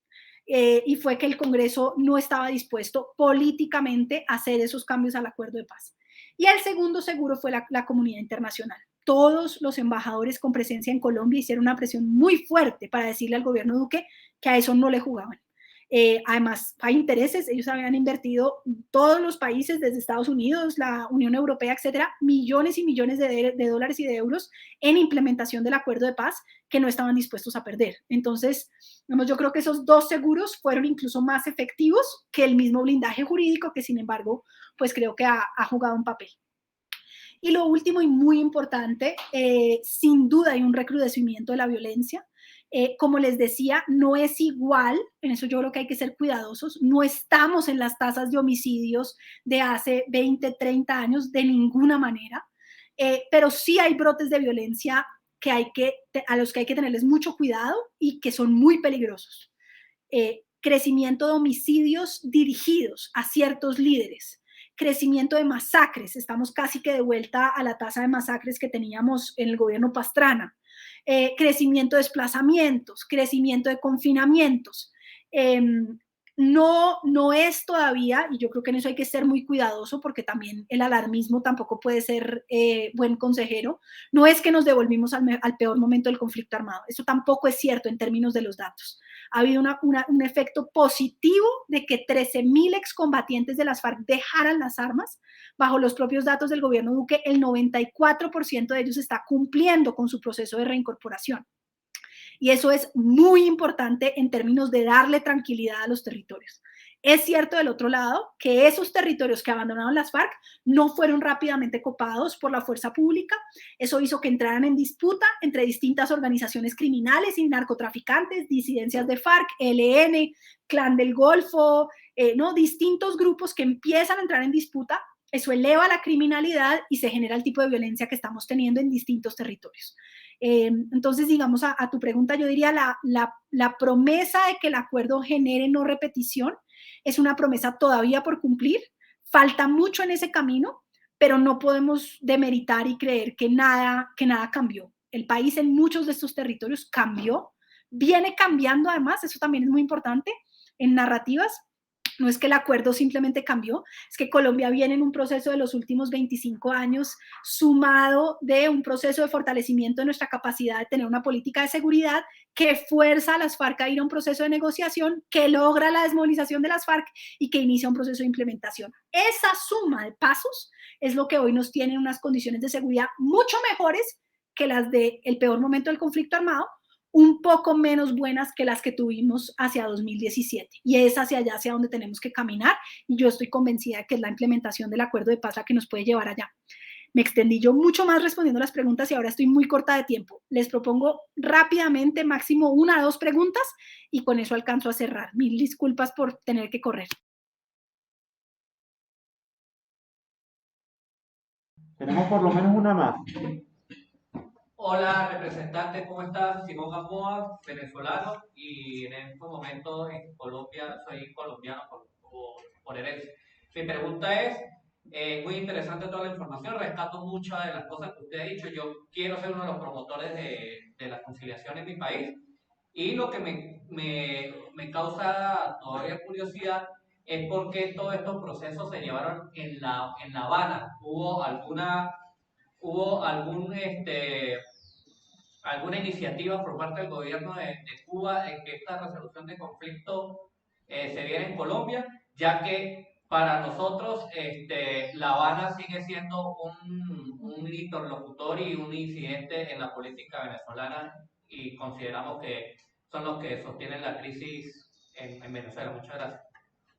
y fue que el Congreso no estaba dispuesto políticamente a hacer esos cambios al acuerdo de paz. Y el segundo seguro fue la comunidad internacional. Todos los embajadores con presencia en Colombia hicieron una presión muy fuerte para decirle al gobierno Duque que a eso no le jugaban. Además, hay intereses, ellos habían invertido todos los países, desde Estados Unidos, la Unión Europea, etcétera, millones y millones de dólares y de euros en implementación del acuerdo de paz que no estaban dispuestos a perder. Entonces, yo creo que esos 2 seguros fueron incluso más efectivos que el mismo blindaje jurídico, que sin embargo, pues creo que ha jugado un papel. Y lo último y muy importante, sin duda hay un recrudecimiento de la violencia. Como les decía, no es igual, en eso yo creo que hay que ser cuidadosos, no estamos en las tasas de homicidios de hace 20, 30 años de ninguna manera, pero sí hay brotes de violencia a los que hay que tenerles mucho cuidado y que son muy peligrosos. Crecimiento de homicidios dirigidos a ciertos líderes, crecimiento de masacres, estamos casi que de vuelta a la tasa de masacres que teníamos en el gobierno Pastrana, crecimiento de desplazamientos, crecimiento de confinamientos. No es todavía, y yo creo que en eso hay que ser muy cuidadoso porque también el alarmismo tampoco puede ser buen consejero, no es que nos devolvimos al peor momento del conflicto armado, eso tampoco es cierto en términos de los datos. Ha habido un efecto positivo de que 13.000 excombatientes de las FARC dejaran las armas. Bajo los propios datos del gobierno Duque, el 94% de ellos está cumpliendo con su proceso de reincorporación. Y eso es muy importante en términos de darle tranquilidad a los territorios. Es cierto del otro lado que esos territorios que abandonaron las FARC no fueron rápidamente copados por la fuerza pública. Eso hizo que entraran en disputa entre distintas organizaciones criminales y narcotraficantes, disidencias de FARC, ELN, Clan del Golfo, distintos grupos que empiezan a entrar en disputa. Eso eleva la criminalidad y se genera el tipo de violencia que estamos teniendo en distintos territorios. Entonces, digamos, a tu pregunta, yo diría la promesa de que el acuerdo genere no repetición es una promesa todavía por cumplir. Falta mucho en ese camino, pero no podemos demeritar y creer que nada cambió. El país en muchos de estos territorios cambió, viene cambiando además, eso también es muy importante en narrativas. No es que el acuerdo simplemente cambió, es que Colombia viene en un proceso de los últimos 25 años sumado de un proceso de fortalecimiento de nuestra capacidad de tener una política de seguridad que fuerza a las FARC a ir a un proceso de negociación, que logra la desmovilización de las FARC y que inicia un proceso de implementación. Esa suma de pasos es lo que hoy nos tiene en unas condiciones de seguridad mucho mejores que las del peor momento del conflicto armado, un poco menos buenas que las que tuvimos hacia 2017. Y es hacia allá, hacia donde tenemos que caminar. Y yo estoy convencida de que es la implementación del acuerdo de paz la que nos puede llevar allá. Me extendí yo mucho más respondiendo las preguntas y ahora estoy muy corta de tiempo. Les propongo rápidamente, máximo 1 o 2 preguntas y con eso alcanzo a cerrar. Mil disculpas por tener que correr. Tenemos por lo menos una más. Hola, representante, ¿cómo estás? Simón Gamboa, venezolano, y en estos momentos en Colombia, soy colombiano por herencia. Mi pregunta es, muy interesante toda la información, rescato muchas de las cosas que usted ha dicho. Yo quiero ser uno de los promotores de la conciliación en mi país, y lo que me causa todavía curiosidad es por qué todos estos procesos se llevaron en La Habana. ¿Hubo alguna iniciativa por parte del gobierno de Cuba en que esta resolución de conflicto se diera en Colombia, ya que para nosotros La Habana sigue siendo un interlocutor y un incidente en la política venezolana, y consideramos que son los que sostienen la crisis en Venezuela? Muchas gracias.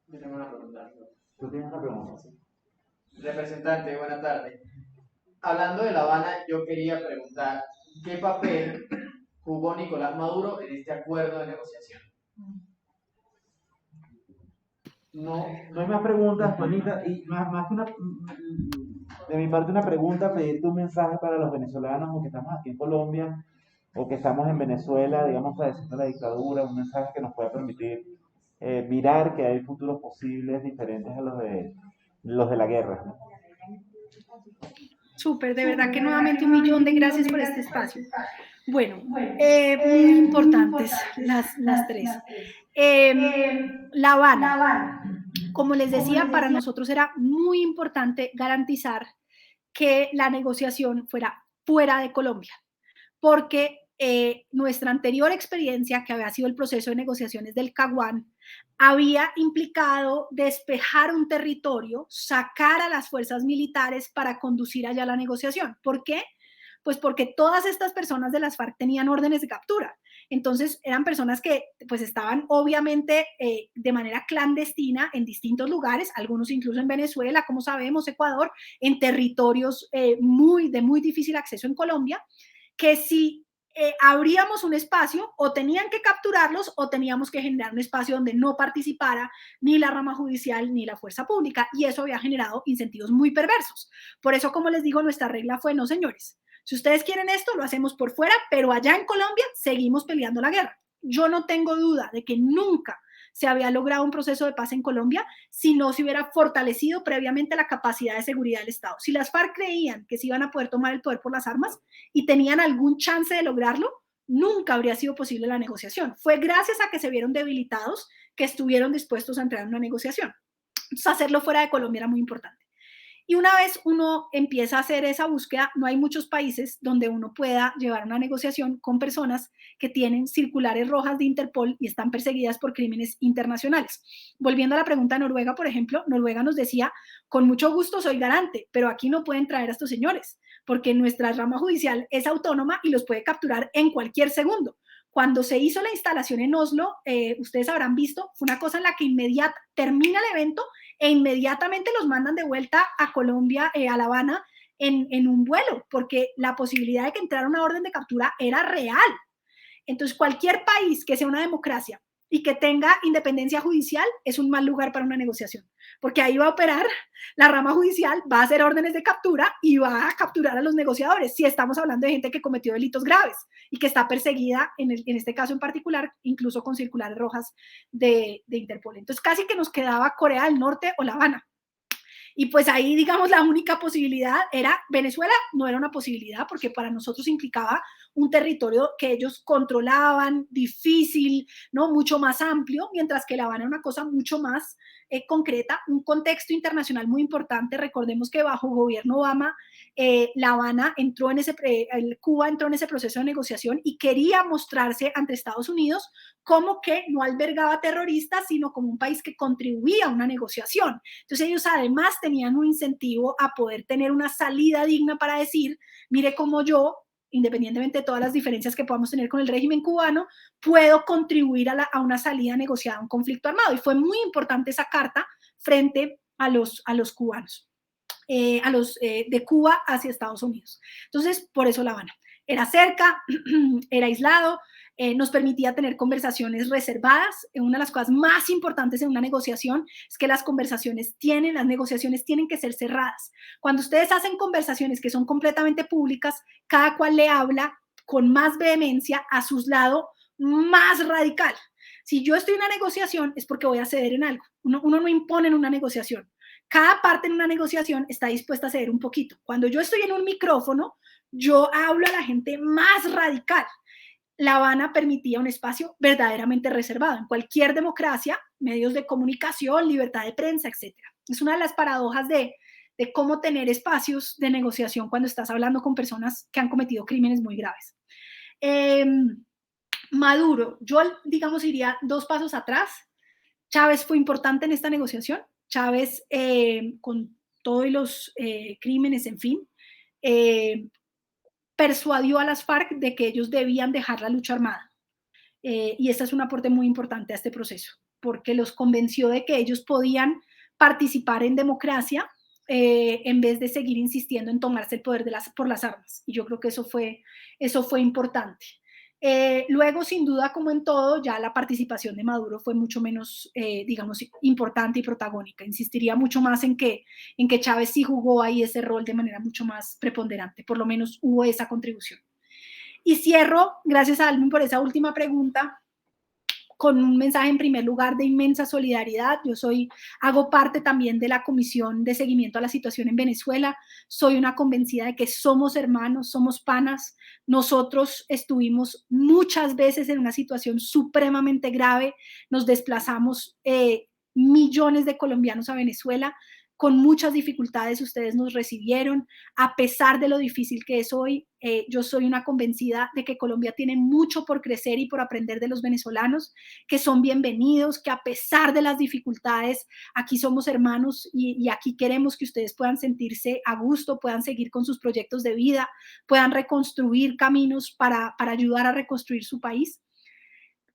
Yo tengo una pregunta. Tú tienes una pregunta, ¿sí? Representante, buenas tardes. Hablando de La Habana, yo quería preguntar, ¿qué papel jugó Nicolás Maduro en este acuerdo de negociación? No hay más preguntas, Juanita, y más que una, de mi parte una pregunta, pedirte un mensaje para los venezolanos o que estamos aquí en Colombia o que estamos en Venezuela, digamos, padeciendo la dictadura, un mensaje que nos pueda permitir mirar que hay futuros posibles diferentes a los de la guerra, ¿no? Súper, de verdad que nuevamente 1.000.000 de gracias por este espacio. Bueno, muy importantes las tres. La Habana, como les decía, para nosotros era muy importante garantizar que la negociación fuera fuera de Colombia, porque nuestra anterior experiencia, que había sido el proceso de negociaciones del Caguán, había implicado despejar un territorio, sacar a las fuerzas militares para conducir allá la negociación. ¿Por qué? Pues porque todas estas personas de las FARC tenían órdenes de captura. Entonces eran personas que pues estaban obviamente de manera clandestina en distintos lugares, algunos incluso en Venezuela, como sabemos, Ecuador, en territorios de muy difícil acceso en Colombia, que si abríamos un espacio, o tenían que capturarlos o teníamos que generar un espacio donde no participara ni la rama judicial ni la fuerza pública, y eso había generado incentivos muy perversos. Por eso, como les digo, nuestra regla fue: no, señores, si ustedes quieren esto, lo hacemos por fuera, pero allá en Colombia seguimos peleando la guerra. Yo no tengo duda de que nunca se había logrado un proceso de paz en Colombia si no se hubiera fortalecido previamente la capacidad de seguridad del Estado. Si las FARC creían que se iban a poder tomar el poder por las armas y tenían algún chance de lograrlo, nunca habría sido posible la negociación. Fue gracias a que se vieron debilitados que estuvieron dispuestos a entrar en una negociación. Entonces, hacerlo fuera de Colombia era muy importante. Y una vez uno empieza a hacer esa búsqueda, no hay muchos países donde uno pueda llevar una negociación con personas que tienen circulares rojas de Interpol y están perseguidas por crímenes internacionales. Volviendo a la pregunta de Noruega, por ejemplo, Noruega nos decía: con mucho gusto soy garante, pero aquí no pueden traer a estos señores, porque nuestra rama judicial es autónoma y los puede capturar en cualquier segundo. Cuando se hizo la instalación en Oslo, ustedes habrán visto, fue una cosa en la que termina el evento e inmediatamente los mandan de vuelta a Colombia, a La Habana, en un vuelo, porque la posibilidad de que entrara una orden de captura era real. Entonces, cualquier país que sea una democracia y que tenga independencia judicial es un mal lugar para una negociación, porque ahí va a operar la rama judicial, va a hacer órdenes de captura y va a capturar a los negociadores, si estamos hablando de gente que cometió delitos graves y que está perseguida, en este caso en particular, incluso con circulares rojas de Interpol. Entonces casi que nos quedaba Corea del Norte o La Habana. Y pues ahí, digamos, la única posibilidad era Venezuela. No era una posibilidad porque para nosotros implicaba un territorio que ellos controlaban, difícil, ¿no? Mucho más amplio, mientras que La Habana era una cosa mucho más concreta, un contexto internacional muy importante. Recordemos que bajo gobierno Obama, La Habana entró en Cuba entró en ese proceso de negociación y quería mostrarse ante Estados Unidos como que no albergaba terroristas, sino como un país que contribuía a una negociación. Entonces ellos además tenían un incentivo a poder tener una salida digna para decir, mire cómo yo, independientemente de todas las diferencias que podamos tener con el régimen cubano, puedo contribuir a una salida negociada a un conflicto armado. Y fue muy importante esa carta frente a los cubanos, de Cuba hacia Estados Unidos. Entonces, por eso La Habana. Era cerca, era aislado, nos permitía tener conversaciones reservadas. Una de las cosas más importantes en una negociación es que las negociaciones tienen que ser cerradas. Cuando ustedes hacen conversaciones que son completamente públicas, cada cual le habla con más vehemencia a su lado más radical. Si yo estoy en una negociación es porque voy a ceder en algo. Uno no impone en una negociación. Cada parte en una negociación está dispuesta a ceder un poquito. Cuando yo estoy en un micrófono, yo hablo a la gente más radical. La Habana permitía un espacio verdaderamente reservado. En cualquier democracia, medios de comunicación, libertad de prensa, etc. Es una de las paradojas de cómo tener espacios de negociación cuando estás hablando con personas que han cometido crímenes muy graves. Maduro, yo digamos iría 2 pasos atrás. Chávez fue importante en esta negociación. Chávez, con todos los crímenes, en fin, persuadió a las FARC de que ellos debían dejar la lucha armada. Y este es un aporte muy importante a este proceso, porque los convenció de que ellos podían participar en democracia en vez de seguir insistiendo en tomarse el poder por las armas. Y yo creo que eso fue importante. Luego, sin duda, como en todo, ya la participación de Maduro fue mucho menos, digamos, importante y protagónica. Insistiría mucho más en que Chávez sí jugó ahí ese rol de manera mucho más preponderante. Por lo menos hubo esa contribución. Y cierro, gracias a Alvin por esa última pregunta, con un mensaje en primer lugar de inmensa solidaridad. Hago parte también de la Comisión de Seguimiento a la Situación en Venezuela. Soy una convencida de que somos hermanos, somos panas. Nosotros estuvimos muchas veces en una situación supremamente grave. Nos desplazamos millones de colombianos a Venezuela. Con muchas dificultades ustedes nos recibieron, a pesar de lo difícil que es hoy. Yo soy una convencida de que Colombia tiene mucho por crecer y por aprender de los venezolanos, que son bienvenidos, que a pesar de las dificultades, aquí somos hermanos y aquí queremos que ustedes puedan sentirse a gusto, puedan seguir con sus proyectos de vida, puedan reconstruir caminos para ayudar a reconstruir su país.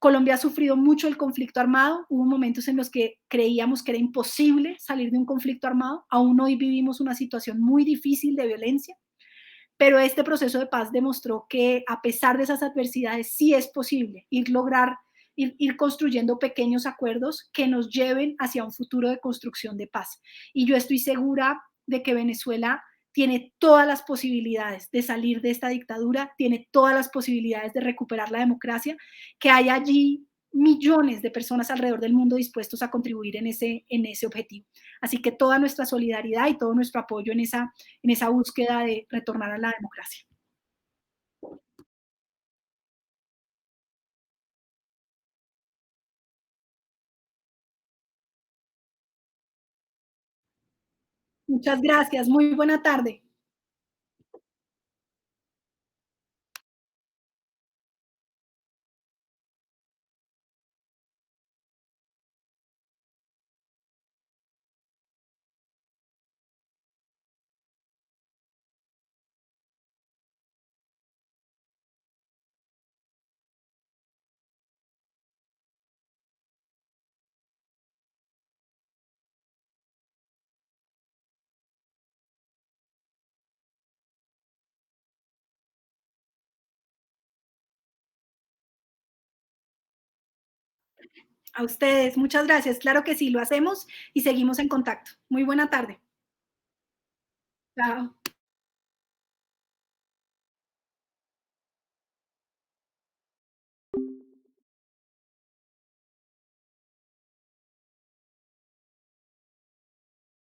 Colombia ha sufrido mucho el conflicto armado. Hubo momentos en los que creíamos que era imposible salir de un conflicto armado. Aún hoy vivimos una situación muy difícil de violencia, pero este proceso de paz demostró que a pesar de esas adversidades sí es posible ir construyendo pequeños acuerdos que nos lleven hacia un futuro de construcción de paz. Y yo estoy segura de que Venezuela tiene todas las posibilidades de salir de esta dictadura, tiene todas las posibilidades de recuperar la democracia, que hay allí millones de personas alrededor del mundo dispuestos a contribuir en ese objetivo. Así que toda nuestra solidaridad y todo nuestro apoyo en esa búsqueda de retornar a la democracia. Muchas gracias, muy buena tarde. A ustedes, muchas gracias. Claro que sí, lo hacemos y seguimos en contacto. Muy buena tarde. Chao.